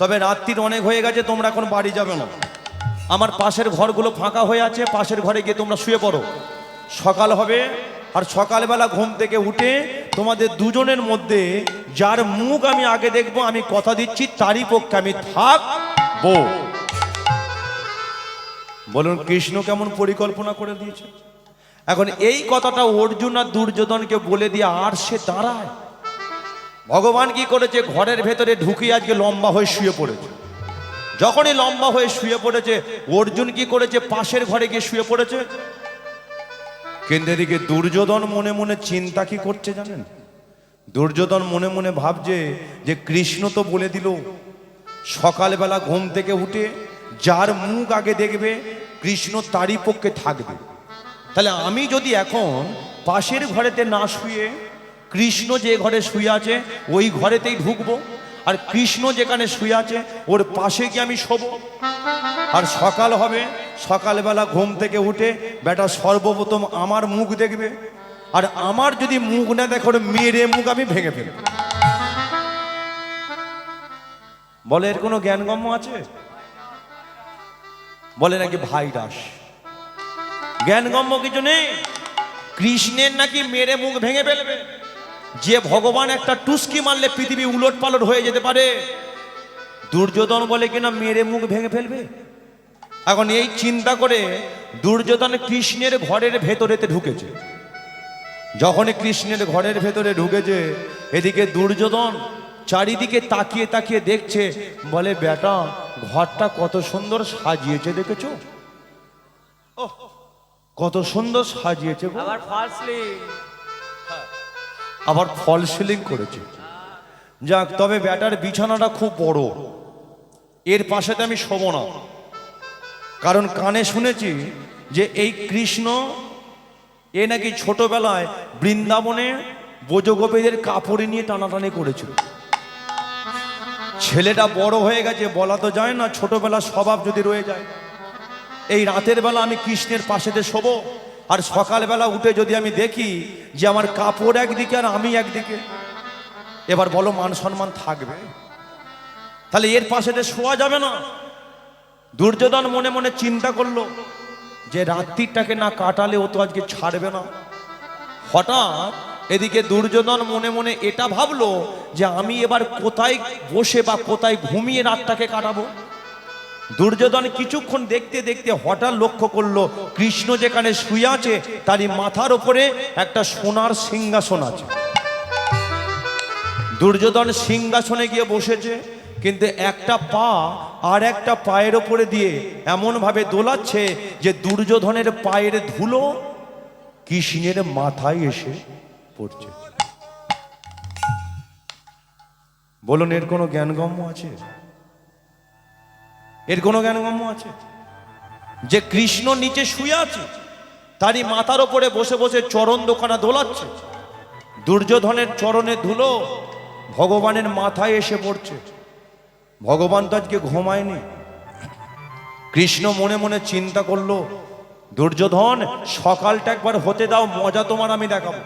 তবে রাত্রির অনেক হয়ে গেছে, তোমরা এখন বাড়ি যাবে না। আমার পাশের ঘরগুলো ফাঁকা হয়ে আছে, পাশের ঘরে গিয়ে তোমরা শুয়ে পড়ো। সকাল হবে, আর সকালবেলা ঘুম থেকে উঠে তোমাদের দুজনের মধ্যে যার মুখ আমি আগে দেখবো, আমি কথা দিচ্ছি তারই পক্ষে আমি থাকবো। বলুন কৃষ্ণ কেমন পরিকল্পনা করে দিয়েছে। এখন এই কথাটা অর্জুন আর দুর্যোধনকে বলে দিয়ে আর সে দাঁড়ায়। ভগবান কি করেছে, ঘরের ভেতরে ঢুকিয়ে আজকে লম্বা হয়ে শুয়ে পড়েছে। যখনই লম্বা হয়ে শুয়ে পড়েছে, অর্জুন কি করেছে, পাশের ঘরে গিয়ে শুয়ে পড়েছে। কিন্তু এদিকে দুর্যোধন মনে মনে চিন্তা কি করছে জানেন? দুর্যোধন মনে মনে ভাবছে যে কৃষ্ণ তো বলে দিল সকালবেলা ঘুম থেকে উঠে যার মুখ আগে দেখবে কৃষ্ণ তারই পক্ষে থাকবে। তাহলে আমি যদি এখন পাশের ঘরেতে না শুয়ে কৃষ্ণ যে ঘরে শুয়ে আছে ওই ঘরেতেই ঢুকবো, আর কৃষ্ণ যেখানে শুয়ে আছে ওর পাশে গিয়ে আমি শোবো। আর সকাল হবে, সকালবেলা ঘুম থেকে উঠে বেটা সর্বপ্রথম আমার মুখ দেখবে, আর আমার যদি মুখ না দেখো মেরে মুখ আমি ভেঙে ফেলব। বলে এর কোনো জ্ঞানগম্য আছে? বলে নাকি ভাইরাস, জ্ঞানগম্য কিছু নেই। কৃষ্ণের নাকি মেরে মুখ ভেঙে ফেলবে। যে ভগবান একটা টুস্কি মারলে পৃথিবী উলট পালট হয়ে যেতে পারে, দুর্যোধন বলে কিনা মেরে মুখ ভেঙে ফেলবে। এখন এই চিন্তা করে দুর্যোধন কৃষ্ণের ঘরের ভেতরেতে ঢুকেছে। যখনই কৃষ্ণের ঘরের ভেতরে ঢুকেছে, এদিকে দুর্যোধন চারিদিকে তাকিয়ে তাকিয়ে দেখছে, বলে বেটা ঘরটা কত সুন্দর সাজিয়েছে, দেখেছো? কত সুন্দর সাজিয়েছে গো। আবার ফল সিলিং করেছে। যাক, তবে বেটার বিছানাটা খুব বড়, এর পাশেতে আমি শোবো না। কারণ কানে শুনেছি যে এই কৃষ্ণ এ নাকি ছোটবেলায় বৃন্দাবনে ব্রজগোপীদের কাপড়ে নিয়ে টানাটানি করেছিল। ছেলেটা বড় হয়ে গেছে, বলা তো যায় না, ছোটবেলার স্বভাব যদি রয়ে যায়। এই রাতের বেলা আমি কৃষ্ণের পাশেতে শোবো, আর সকালবেলা উঠে যদি আমি দেখি যে আমার কাপড় একদিকে আর আমি একদিকে, এবার বলো মান সম্মান থাকবে? তাহলে এর পাশেতে শোয়া যাবে না। দুর্যোধন মনে মনে চিন্তা করলো যে রাত্রিটাকে না কাটালে ও তো আজকে ছাড়বে না। হঠাৎ এদিকে দুর্যোধন মনে মনে এটা ভাবলো যে আমি এবার কোথায় বসে বা কোথায় ঘুমিয়ে রাতটাকে কাটাবো। দুর্যোধন কিছুক্ষণ দেখতে দেখতে হঠাৎ লক্ষ্য করলো কৃষ্ণ যেখানে শুয়ে আছে তারই মাথার উপরে একটা সোনার সিংহাসন আছে। দুর্যোধন সিংহাসনে গিয়ে বসেছে, কিন্তু একটা পা আর একটা পায়ের ওপরে দিয়ে এমন ভাবে দোলাচ্ছে যে দুর্যোধনের পায়ের ধুলো কৃষ্ণের মাথায় এসে পড়ছে। বলুন, এর কোনো জ্ঞানগম্য আছে? এর কোনো জ্ঞানগম্য আছে? যে কৃষ্ণ নিচে শুয়ে আছে, তারই মাথার ওপরে বসে বসে চরণ দোকানা দোলাচ্ছে, দুর্যোধনের চরণে ধুলো ভগবানের মাথায় এসে পড়ছে। ভগবান তো আজকে ঘুমায়নি। কৃষ্ণ মনে মনে চিন্তা করলো, দুর্যোধন সকালটা একবার হতে দাও, মজা তোমার আমি দেখাবো।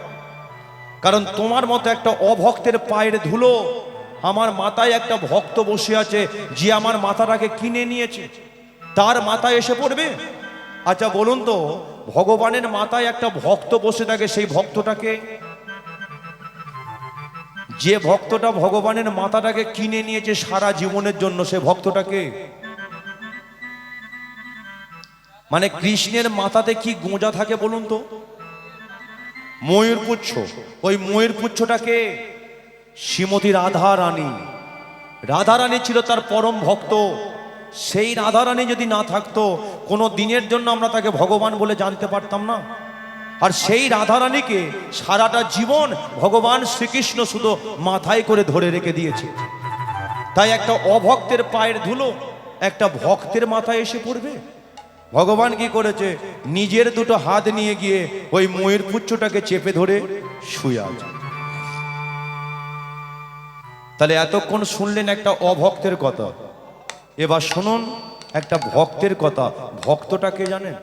কারণ তোমার মতো একটা অভক্তের পায়ের ধুলো আমার মাথায় একটা ভক্ত বসে আছে, যে আমার মাথাটাকে কিনে নিয়েছে, তার মাথায় এসে পড়বে। আচ্ছা বলুন তো, ভগবানের মাথায় একটা ভক্ত বসে থাকে, সেই ভক্তটাকে, যে ভক্তটা ভগবানের মাথাটাকে কিনে নিয়েছে সারা জীবনের জন্য, সে ভক্তটাকে, মানে কৃষ্ণের মাথাতে কি গোঁজা থাকে বলুন তো? ময়ূরপুচ্ছ। ওই ময়ূরপুচ্ছটাকে শ্রীমতী রাধা রানী, রাধা রানী ছিল তার পরম ভক্ত। সেই রাধা রানী যদি না থাকতো, কোনো দিনের জন্য আমরা তাকে ভগবান বলে জানতে পারতাম না। আর সেই রাধা রানীকে সারাটা জীবন ভগবান শ্রীকৃষ্ণ শুধু মাথায় করে ধরে রেখে দিয়েছে। তাই একটা অভক্তের পায়ের ধুলো একটা ভক্তের মাথায় এসে পড়বে। ভগবান কি করেছে, নিজের দুটো হাত নিয়ে গিয়ে ওই ময়ূরপুচ্ছটাকে চেপে ধরে শুয়ে আছে। তাহলে এতক্ষণ শুনলেন একটা অভক্তের কথা, এবার শুনুন একটা ভক্তের কথা। ভক্তটাকে জানেন?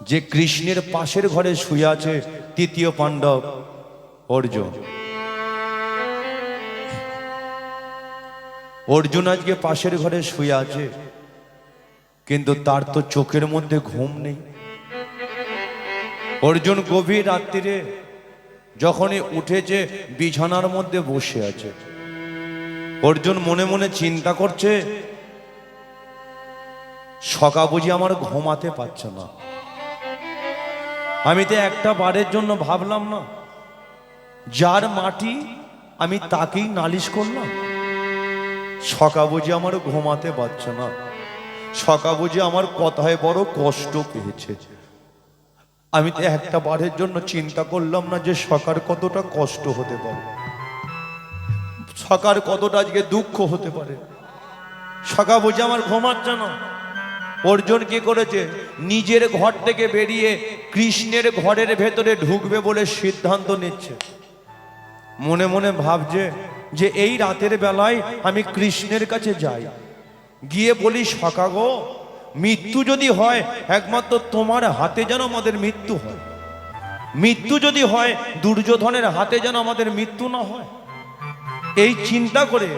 যে কৃষ্ণের পাশের ঘরে শুয়ে আছে তৃতীয় পাণ্ডব অর্জুন। অর্জুন আজকে পাশের ঘরে শুয়ে আছে, কিন্তু তার তো চোখের মধ্যে ঘুম নেই। অর্জুন গভীর রাত্রিরে যখনই উঠেছে বিছানার মধ্যে বসে আছে। অর্জুন মনে মনে চিন্তা করছে, সকা বুঝি আমার ঘুমাতে পারছে না। আমি তো একটা বারের জন্য ভাবলাম না, যার মাটি আমি তাকেই নালিশ করলাম। সকা বুঝি আমার ঘুমাতে পারছে না, সকা বুঝি আমার কথায় বড় কষ্ট পেয়েছে। আমি তো একটা বারের জন্য চিন্তা করলাম না যে সকার কতটা কষ্ট হতে পারে, সকার কতটা আজকে দুঃখ হতে পারে। সকা বুঝি আমার ঘুমাচ্ছে না। অর্জুন কি করেছে, নিজের ঘর থেকে বেরিয়ে কৃষ্ণের ঘরের ভেতরে ঢুকবে বলে সিদ্ধান্ত নিচ্ছে। মনে মনে ভাবছে যে এই রাতের বেলায় আমি কৃষ্ণের কাছে যাই, গিয়ে বলি, সকা গো, মৃত্যু যদি হয় একমাত্র তোমার হাতে যেন আমাদের মৃত্যু হয়। মৃত্যু যদি হয় দুর্যোধনের হাতে যেন আমাদের মৃত্যু না হয়। এই চিন্তা করে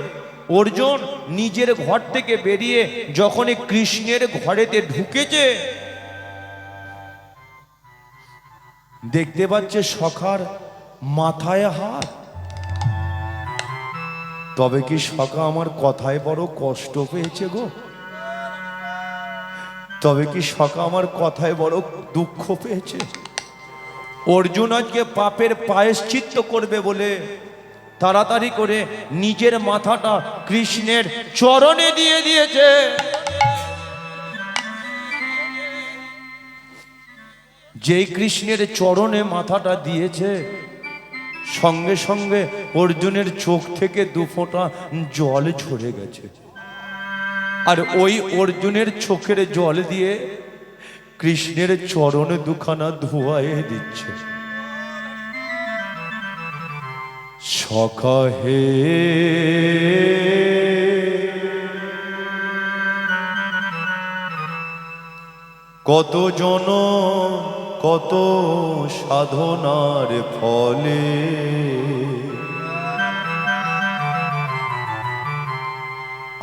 অর্জুন নিজের ঘর থেকে বেরিয়ে যখনই কৃষ্ণের ঘরেতে ঢুকেছে, দেখতে পাচ্ছে সখার মাথায় হাত। তবে কি সখা আমার কথায় বড় কষ্ট পেয়েছে গো? তবে কি সখা আমার কথায় বড় দুঃখ পেয়েছে? অর্জুন আজকে পাপের প্রায়শ্চিত্ত করবে বলে তাড়াতাড়ি করে নিজের মাথাটা কৃষ্ণের চরণে দিয়ে দিয়েছে। যেই কৃষ্ণের চরণে মাথাটা দিয়েছে, সঙ্গে সঙ্গে অর্জুনের চোখ থেকে দুফোঁটা জল ঝরে গেছে। আর ওই অর্জুনের চোখের জল দিয়ে কৃষ্ণের চরণে দুখানা ধোয়ায়ে দিচ্ছে। সখা হে, কত জন কত সাধনার ফলে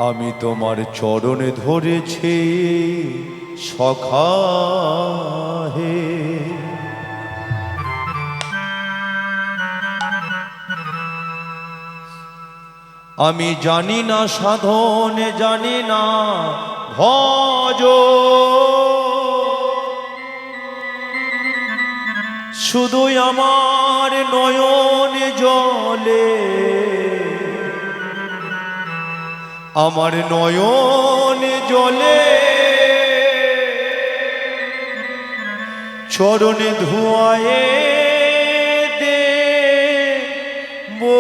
আমি তোমার চরণে ধরেছি সখা হে। আমি জানি না সাধন, জানি না ভজ, শুধুই আমার নয়ন জলে, আমার নয়ন জলে চরণে ধুয়ায়ে দে ও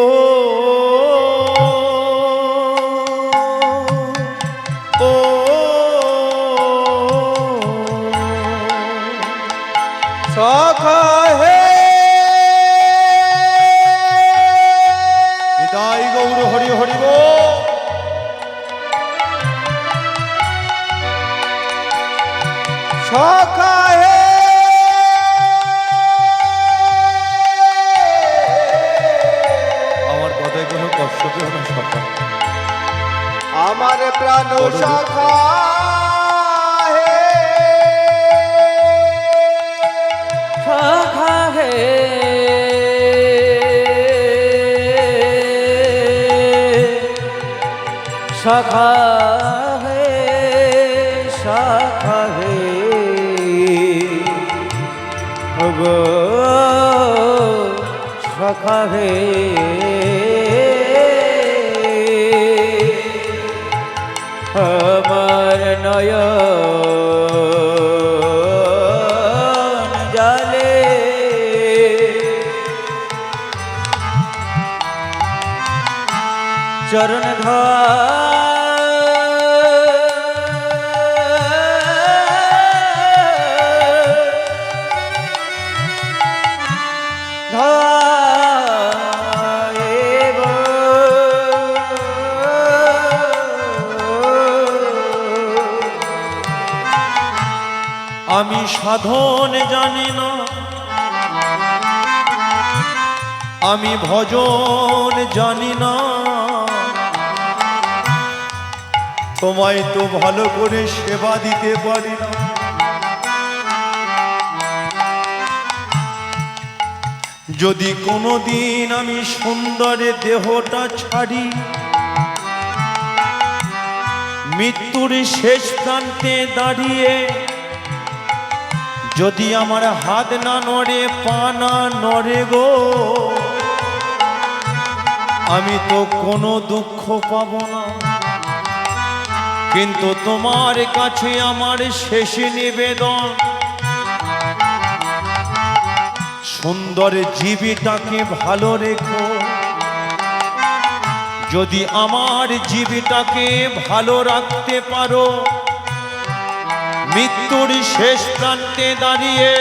সখা হে নিতাই গৌর হরি হরি বল। সখা হে আমার কথায় কোনো কষ্ট পেও না সখা, আমার প্রাণ সখা হে সখা হে সখা হে সখা হে গো সখা হে আমার নয়ন জলে চরণ আমি সাধন জানি না, আমি ভজন জানি না, তোমায় তো ভালো করে সেবা দিতে পারি না। যদি কোনোদিন আমি সুন্দরে দেহটা ছাড়ি, মৃত্যুর শেষ প্রান্তে দাঁড়িয়ে যদি আমার হাত না নড়ে, পা না নড়ে গো, আমি তো কোনো দুঃখ পাব না। কিন্তু তোমার কাছে আমার শেষ নিবেদন, সুন্দর জীবিটাকে ভালো রেখো। যদি আমার জীবিটাকে ভালো রাখতে পারো, মৃত্যুর শেষ প্রান্তে দাঁড়িয়ে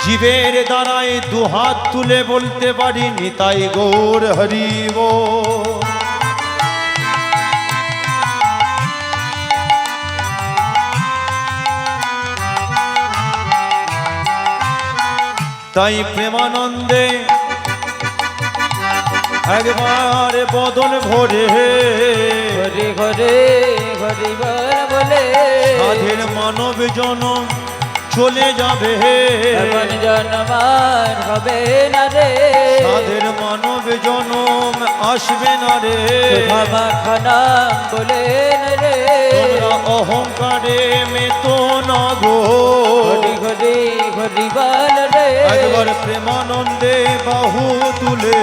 জীবের দ্বারায় দুহাত তুলে বলতে পারি নিতাই গৌর হরি বল। তাই প্রেমানন্দে একবার বদন ভরে হরি হরে হরি বলে সাধের মানব জনম চলে যাবে, এমন জন্মার হবে না রে, সাধের মানব জনম আসবে না রে। খানাম বলে না রে, তোমরা অহংকারে মেতো না গো। হরি হরি হরি বল রে, একবার প্রেমানন্দে বাহু তুলে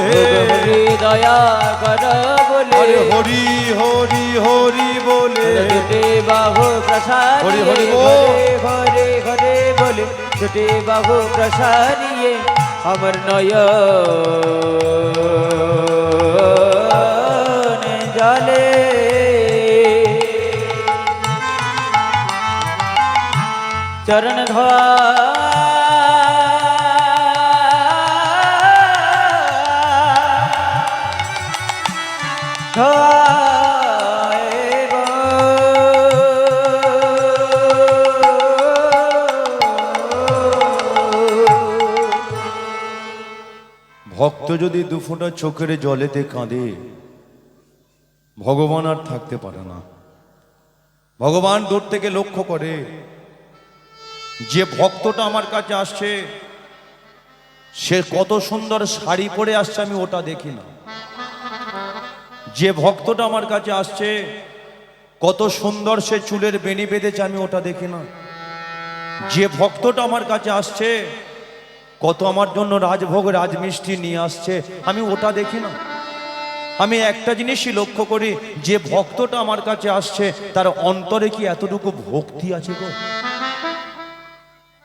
হরি দয়া কর বলে, আরে হরি হরি হরি বলে দুটি বাহু প্রসাদ হরি হরি বল। হরে হরে বলে দুটি বাহু প্রসারিয়ে আমার নয়ন জলে চরণ ধোয়া ভক্ত যদি দুফোঁটা চোখের জলেতে কাঁদে, ভগবান আর থাকতে পারে না। ভগবান দূর থেকে লক্ষ্য করে যে ভক্তটা আমার কাছে আসছে সে কত সুন্দর শাড়ি পরে আসছে, আমি ওটা দেখি না। যে ভক্তটা আমার কাছে আসছে কত সুন্দর সে চুলের বেনি বেঁধেছে আমি ওটা দেখি না। যে ভক্তটা আমার কাছে আসছে কত আমার জন্য রাজভোগ রাজমিষ্টি নিয়ে আসছে আমি ওটা দেখি না। আমি একটা জিনিসই লক্ষ্য করি, যে ভক্তটা আমার কাছে আসছে তার অন্তরে কি এতটুকু ভক্তি আছে গো?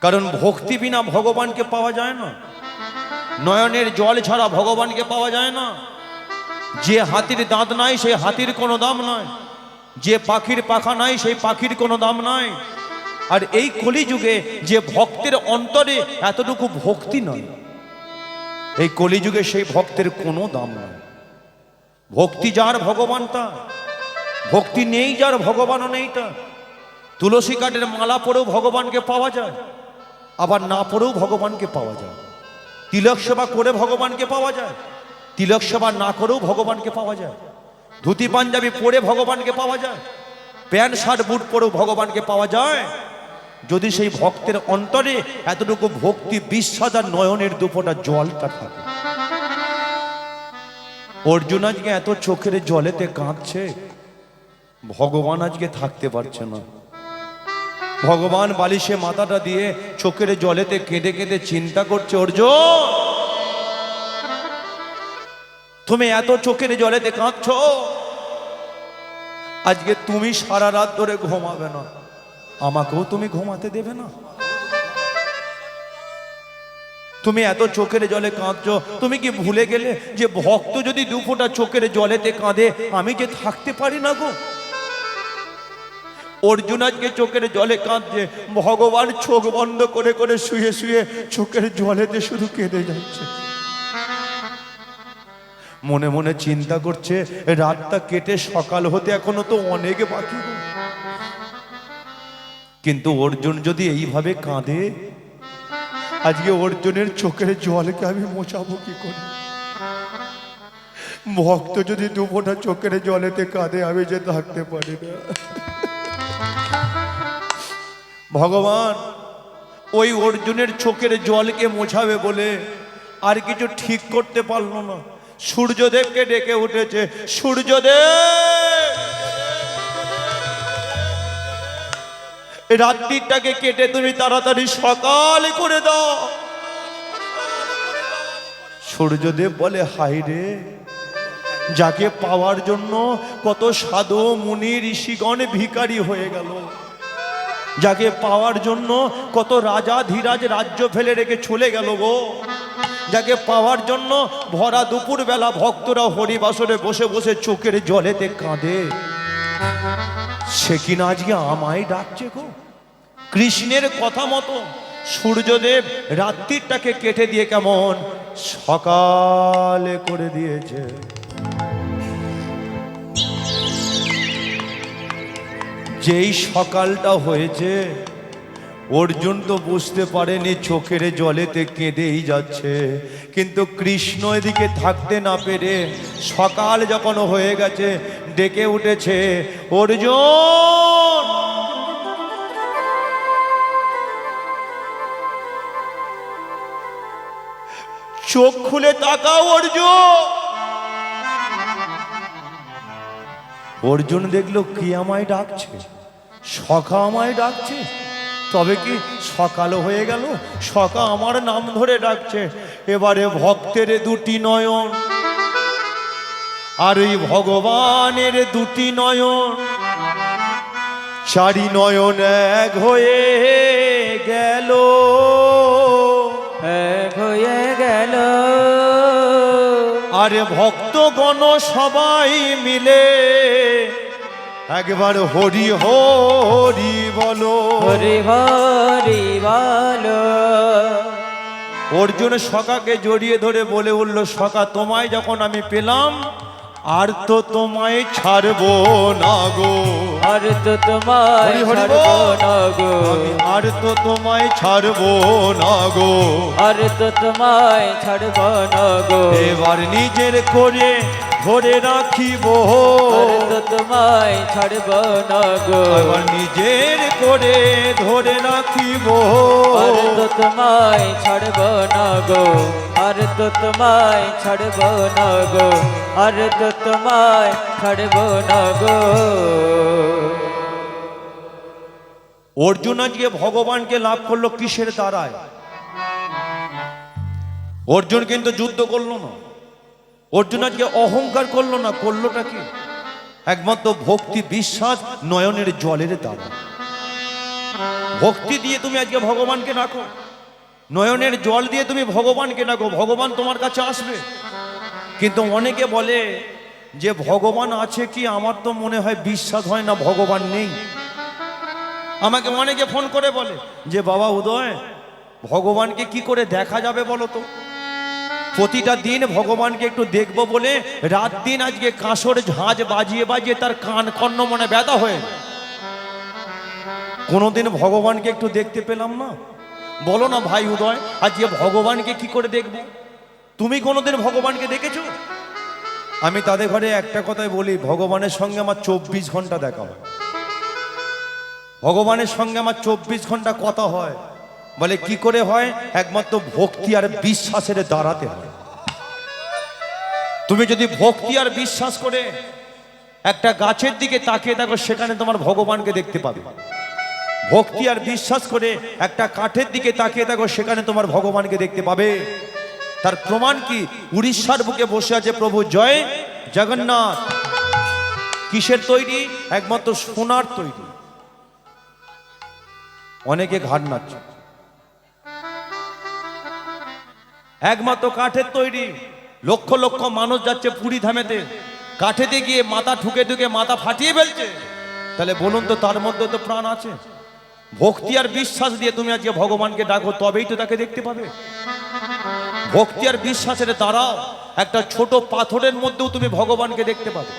কারণ ভক্তি বিনা ভগবানকে পাওয়া যায় না, নয়নের জল ছাড়া ভগবানকে পাওয়া যায় না। যে হাতির দাঁত নাই সেই হাতির কোনো দাম নয়, যে পাখির পাখা নাই সেই পাখির কোনো দাম নাই। আর এই কলিযুগে যে ভক্তের অন্তরে এতটুকু ভক্তি নয়, এই কলিযুগে সেই ভক্তের কোনো দাম নয়। ভক্তি যার ভগবান তার, ভক্তি নেই যার ভগবানও নেই তার। তুলসী কাঠের মালা পরেও ভগবানকে পাওয়া যায়, আবার না পরেও ভগবানকে পাওয়া যায়। তিলক সেবা করে ভগবানকে পাওয়া যায়, তিলক সেবা না করেও ভগবানকে পাওয়া যায়। ধুতি পাঞ্জাবি পরে ভগবানকে পাওয়া যায়, প্যান্ট শার্ট বুট পরেও ভগবানকে পাওয়া যায়, যদি সেই ভক্তের অন্তরে এতটুকু ভক্তি, বিশ্বাস আর নয়নের দুপোটা জলটা থাকে। অর্জুন আজকে এত চোখের জলেতে কাঁদছে, ভগবান আজকে থাকতে পারছে না। ভগবান বালিশে মাথাটা দিয়ে চোখের জলেতে কেঁদে কেঁদে চিন্তা করছে, অর্জুন তুমি এত চোখের জলেতে কাঁদছো, আজকে তুমি সারা রাত ধরে ঘুমাবে না, আমাকেও তুমি ঘুমাতে দেবে না। তুমি এত চোখের জলে কাঁদছো, তুমি কি ভুলে গেলে যে ভক্ত যদি দুফোঁটা চোখের জলেতে কাঁদে আমি যে থাকতে পারি না গো? অর্জুন আজকে চোখের জলে কাঁদছে, ভগবান চোখ বন্ধ করে করে শুয়ে শুয়ে চোখের জলেতে শুধু কেঁদে যাচ্ছে। মনে মনে চিন্তা করছে রাতটা কেটে সকাল হতে এখনো তো অনেক বাকি। কিন্তু অর্জুন যদি এইভাবে কাঁদে, আজকে অর্জুনের চোখের জলকে আমি মোছাবো কি করে? ভক্ত যদি দুফোঁটা চোখের জলেতে কাঁদে আমি যে থাকতে পারি না। ভগবান ওই অর্জুনের চোখের জলকে মোছাবে বলে আর কিছু ঠিক করতে পারলো না। সূর্যদেবকে ডেকে উঠেছে, সূর্যদেব রাত্রিটাকে কেটে তুমি তাড়াতাড়ি সকাল করে দাও। সূর্যদেব বলে, হাই রে, যাকে পাওয়ার জন্য কত সাধু মুনি ঋষিগণ ভিখারি হয়ে গেল, যাকে পাওয়ার জন্য কত রাজা ধীরাজ রাজ্য ফেলে রেখে চলে গেল গো, যাকে পাওয়ার জন্য ভরা দুপুর বেলা ভক্তরা হরিবাসরে বসে বসে চোখের জলেতে কাঁদে, সে কিনা আজকে আমায় ডাকছে গো। কৃষ্ণের কথা মতো সূর্যদেব রাত্রিটাকে কেটে দিয়ে কেমন সকালে করে দিয়েছে। যেই সকালটা হয়েছে অর্জুন তো বুঝতে পারেনি, চোখের জলেতে কেঁদেই যাচ্ছে। কিন্তু কৃষ্ণ এদিকে থাকতে না পেরে সকাল যখন হয়ে গেছে ডেকে উঠেছে, অর্জুন চোখ খুলে তাকাও অর্জুন। অর্জুন দেখলো কি আমায় ডাকছে, সখা আমায় ডাকছে। তবে কি সকালও হয়ে গেল, সখা আমার নাম ধরে ডাকছে। এবারে ভক্তের দুটি নয়ন আর ওই ভগবানের দুটি নয়ন, চারি নয়ন এক হয়ে গেল, এক হয়ে গেল। আরে ভক্তগণ সবাই মিলে একবার হরি হরি বলো, হরি হরি বলো। অর্জুন সখাকে জড়িয়ে ধরে বলে উঠল, সখা তোমায় যখন আমি পেলাম আর তো তোমায় ছাড়বো না গো, আর তো তোমায় ছাড়বো না গো, আর তো তোমায় ছাড়বো না গো, আর তো তোমায় ছাড়বো না গো। এবার নিজের করে ধরে রাখিব, আর তো তোমায় ছাড়ব না গো, আমার নিজের করে ধরে রাখিব, আর তো তোমায় ছাড়ব না গো, আর তো তোমায় ছাড়ব না গো, আর তো তোমায় ছাড়ব না গো। অর্জুন আজকে ভগবানকে লাভ করলো কিসের দ্বারায়? অর্জুন কিন্তু যুদ্ধ করলো না, অর্জুন আজকে অহংকার করলো না, করলোটা কি? একমাত্র ভক্তি বিশ্বাস নয়নের জলের দ্বারা। ভক্তি দিয়ে তুমি আজকে ভগবানকে রাখো, নয়নের জল দিয়ে তুমি ভগবানকে রাখো, ভগবান তোমার কাছে আসবে। কিন্তু অনেকে বলে যে ভগবান আছে কি, আমার তো মনে হয় বিশ্বাস হয় না ভগবান নেই। আমাকে অনেকে ফোন করে বলে যে বাবা উদয়, ভগবানকে কি করে দেখা যাবে বলো তো? প্রতিটা দিন ভগবানকে একটু দেখবো বলে রাত দিন আজকে কাঁসর ঝাঁজ বাজিয়ে বাজিয়ে তার কান কর্ণ মনে ব্যথা হয়ে, কোনোদিন ভগবানকে একটু দেখতে পেলাম না। বলো না ভাই উদয়, আজকে ভগবানকে কি করে দেখবো? তুমি কোনোদিন ভগবানকে দেখেছো? আমি তাদের ঘরে একটা কথাই বলি, ভগবানের সঙ্গে আমার 24 ঘন্টা দেখা হয়, ভগবানের সঙ্গে আমার 24 ঘন্টা কথা হয়। বলে কি করে হয়? একমাত্র ভক্তি আর বিশ্বাসের দ্বারাতে হয়। তুমি যদি ভক্তি আর বিশ্বাস করে একটা গাছের দিকে তাকিয়ে থাকো, সেখানে তোমার ভগবানকে দেখতে পাবে। ভক্তি আর বিশ্বাস করে একটা কাঠের দিকে তাকিয়ে থাকো, সেখানে তোমার ভগবানকে দেখতে পাবে। তার প্রমাণ কি? উড়িষ্যার বুকে বসে আছে প্রভু জয় জগন্নাথ। কিসের তৈরি? একমাত্র সোনার তৈরি। অনেকে ঘাড় নাচছে, একমাত্র কাঠের তৈরি। লক্ষ লক্ষ মানুষ যাচ্ছে পুরী ধামেতে, কাঠেতে গিয়ে মাথা ঠুকে ঠুকে মাথা ফাটিয়ে ফেলছে। তাহলে বলুন তো, তার মধ্যে তো প্রাণ আছে? ভক্তি আর বিশ্বাস দিয়ে তুমি আজকে ভগবানকে ডাকো, তবেই তো তাকে দেখতে পাবে। ভক্তি আর বিশ্বাসের দ্বারা একটা ছোট পাথরের মধ্যেও তুমি ভগবানকে দেখতে পাবে।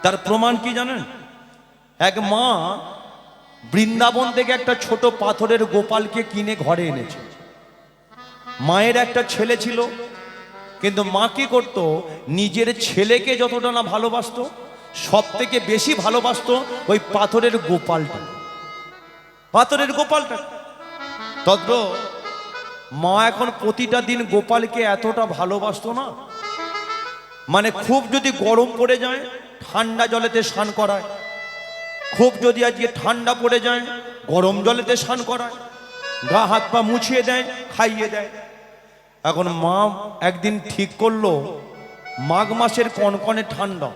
তার প্রমাণ কি জানেন? এক মা বৃন্দাবন থেকে একটা ছোট পাথরের গোপালকে কিনে ঘরে এনেছে। মায়ের একটা ছেলে ছিল, কিন্তু মা কি করত? নিজের ছেলেকে যতটা না ভালোবাসতো, সব থেকে বেশি ভালোবাসতো ওই পাথরের গোপালটা, পাথরের গোপালটা। তদ্র মা এখন প্রতিটা দিন গোপালকে এতটা ভালোবাসতো না, মানে খুব যদি গরম পড়ে যায় ঠান্ডা জলেতে স্নান করায়, খুব যদি আজকে ঠান্ডা পড়ে যায় গরম জলেতে স্নান করায়, গা হাত পা মুছিয়ে দেয়, খাইয়ে দেয়। এখন মা একদিন ঠিক করলো, মাঘ মাসের কনকনে ঠান্ডা,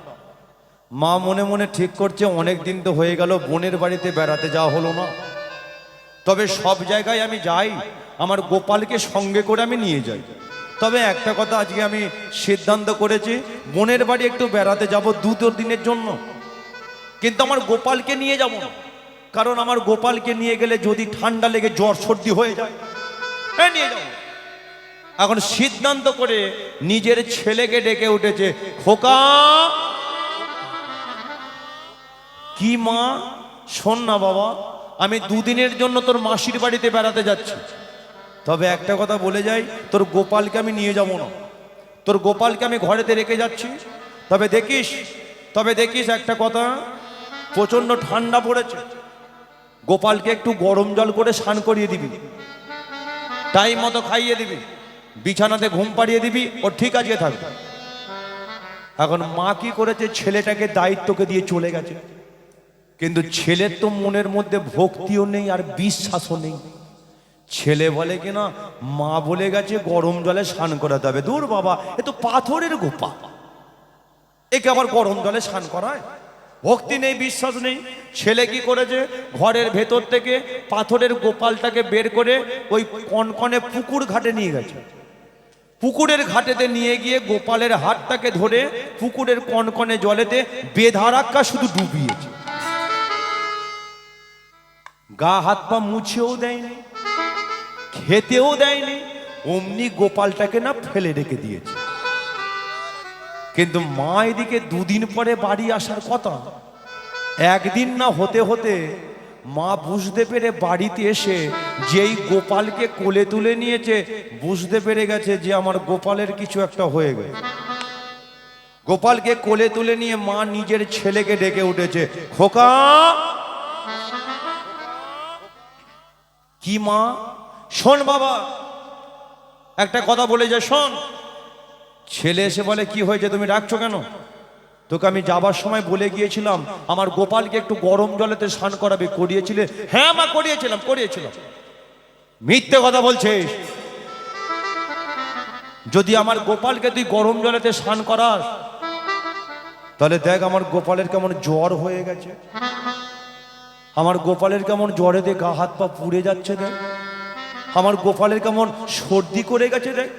মা মনে মনে ঠিক করছে অনেক দিন তো হয়ে গেল বোনের বাড়িতে বেড়াতে যাওয়া হলো না, তবে সব জায়গায় আমি যাই, আমার গোপালকে সঙ্গে করে আমি নিয়ে যাই। তবে একটা কথা আজকে আমি সিদ্ধান্ত করেছি, বোনের বাড়ি একটু বেড়াতে যাব 2 দিনের জন্য, কিন্তু আমার গোপালকে নিয়ে যাব না। কারণ আমার গোপালকে নিয়ে গেলে যদি ঠান্ডা লেগে জ্বর সর্দি হয়ে যায়, নিয়ে যাব। এখন সিদ্ধান্ত করে নিজের ছেলেকে ডেকে উঠেছে, খোকা। কি মা? শোন না বাবা, আমি 2 দিনের জন্য তোর মাসির বাড়িতে বেড়াতে যাচ্ছি, তবে একটা কথা বলে যাই, তোর গোপালকে আমি নিয়ে যাব না, তোর গোপালকে আমি ঘরেতে রেখে যাচ্ছি। তবে দেখিস একটা কথা, প্রচন্ড ঠান্ডা পড়েছে, গোপালকে একটু গরম জল করে স্নান করিয়ে দিবি, টাইম মতো খাইয়ে দিবি, বিছানাতে ঘুম পাড়িয়ে দিবি, ও ঠিক আছে থাকবে। এখন মা কি করেছে? ছেলেটাকে দায়িত্বকে দিয়ে চলে গেছে, কিন্তু ছেলের তো মনের মধ্যে ভক্তিও নেই আর বিশ্বাসও নেই। ছেলে বলে কিনা, মা বলে গেছে গরম জলে স্নান করাতে হবে। দূর বাবা, এ তো পাথরের গোপাল, একে আবার গরম জলে স্নান করায়? ভক্তি নেই, বিশ্বাস নেই। ছেলে কি করেছে? ঘরের ভেতর থেকে পাথরের গোপালটাকে বের করে ওই কনকনে পুকুর ঘাটে নিয়ে গেছে। পুকুরের ঘাটেতে নিয়ে গিয়ে গোপালের হাতটাকে ধরে পুকুরের কনকনে জলেতে বেধারাক্কা শুধু ডুবিয়েছে, গা হাত পা মুছেও দেয়নি, খেতেও দেয়নি, অমনি গোপালটাকে না ফেলে রেখে দিয়েছে। কিন্তু মা এদিকে 2 দিন পরে বাড়ি আসার কথা, একদিন না হতে হতে মা বুঝতে পেরে বাড়িতে এসে যেই গোপালকে কোলে তুলে নিয়েছে, বুঝতে পেরে গেছে যে আমার গোপালের কিছু একটা হয়ে গেছে। গোপালকে কোলে তুলে নিয়ে মা নিজের ছেলেকে ডেকে উঠেছে, খোকা। কি মা? শোন বাবা, একটা কথা বলে যায়, শোন। ছেলে এসে বলে, কি হয়েছে, তুমি ডাকছো কেন? তোকে আমি যাবার সময় বলে গিয়েছিলাম আমার গোপালকে একটু গরম জলেতে স্নান করাবে, করিয়েছিলে? হ্যাঁ মা, করিয়েছিলাম। মিথ্যে কথা বলছিস। যদি আমার গোপালকে তুই গরম জলেতে স্নান করাস, তাহলে দেখ আমার গোপালের কেমন জ্বর হয়ে গেছে, আমার গোপালের কেমন জ্বরেতে গা হাত পা পুড়ে যাচ্ছে, দেখ আমার গোপালের কেমন সর্দি করে গেছে, দেখ।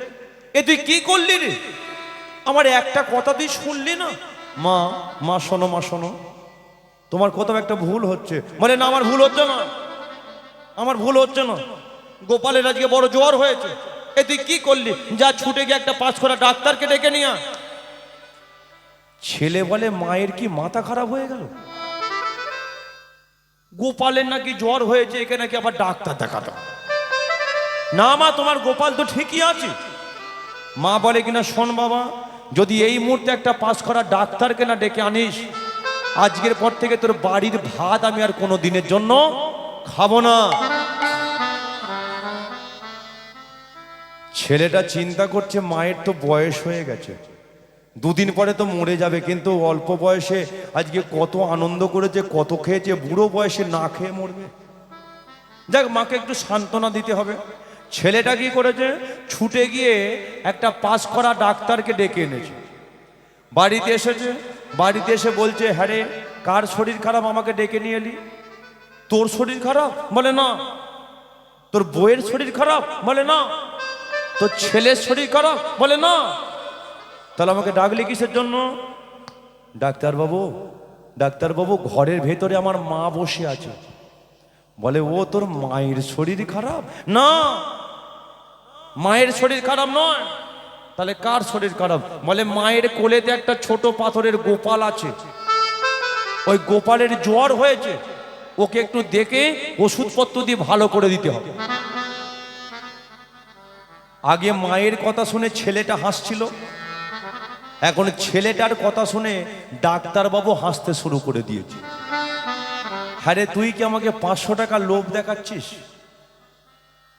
এ তুই কি করলি রে? আমার একটা কথা তুই শুনলি না? মা শোনো, মা শোনো, তোমার কোথাও একটা ভুল হচ্ছে। বলে, না আমার ভুল হচ্ছে না, আমার ভুল হচ্ছে না, গোপালের আজকে বড় জ্বর হয়েছে। এ তুই কি করলি? যা ছুটে গিয়ে একটা পাস করা ডাক্তারকে ডেকে নিয়ে আয়। ছেলে বলে, মায়ের কি মাথা খারাপ হয়ে গেল? গোপালের নাকি জ্বর হয়েছে, একে নাকি আবার ডাক্তার দেখাতো। না মা, তোমার গোপাল তো ঠিকই আছে। মা বলে কিনা, শোন বাবা, যদি এই মুহূর্তে একটা পাস করা ডাক্তারকে না ডেকে আনিস, আজকের পর থেকে তোর বাড়ির ভাত আমি আর কোনো দিনের জন্য খাবো না। ছেলেটা চিন্তা করছে, মায়ের তো বয়স হয়ে গেছে, দুদিন পরে তো মরে যাবে, কিন্তু অল্প বয়সে আজকে কত আনন্দ করেছে, কত খেয়েছে, বুড়ো বয়সে না খেয়ে মরবে। যাক, মাকে একটু সান্ত্বনা দিতে হবে। ছেলেটা কি করেছে, ছুটে গিয়ে একটা পাস করা ডাক্তারকে ডেকে এনেছে। বাড়িতে এসেছে, বাড়িতে এসে বলছে, হ্যাঁ রে, কার শরীর খারাপ, আমাকে ডেকে নিয়ে এলি? তোর শরীর খারাপ? বলে না। তোর বউয়ের শরীর খারাপ? বলে না। তোর ছেলের শরীর খারাপ? বলে না। তাহলে আমাকে ডাকলি কিসের জন্য? ডাক্তারবাবু, ঘরের ভেতরে আমার মা বসে আছে। বলে, ও তোর মায়ের শরীর খারাপ? না, মায়ের শরীর খারাপ নয়। তাহলে কার শরীর খারাপ? বলে, মায়ের কোলেতে একটা ছোট পাথরের গোপাল আছে, ওই গোপালের জ্বর হয়েছে, ওকে একটু দেখে ওষুধপত্র দিয়ে ভালো করে দিতে হবে। আগে মায়ের কথা শুনে ছেলেটা হাসছিল, এখন ছেলেটার কথা শুনে ডাক্তারবাবু হাসতে শুরু করে দিয়েছে। হ্যাঁ রে, তুই কি আমাকে 500 টাকা লোভ দেখাচ্ছিস?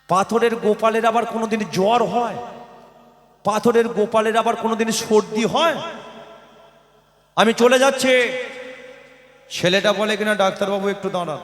পাথরের গোপালের আবার কোনোদিন জ্বর হয়? পাথরের গোপালের আবার কোনোদিন সর্দি হয়? আমি চলে যাচ্ছি। ছেলেটা বলে কিনা, ডাক্তারবাবু একটু দাঁড়ান।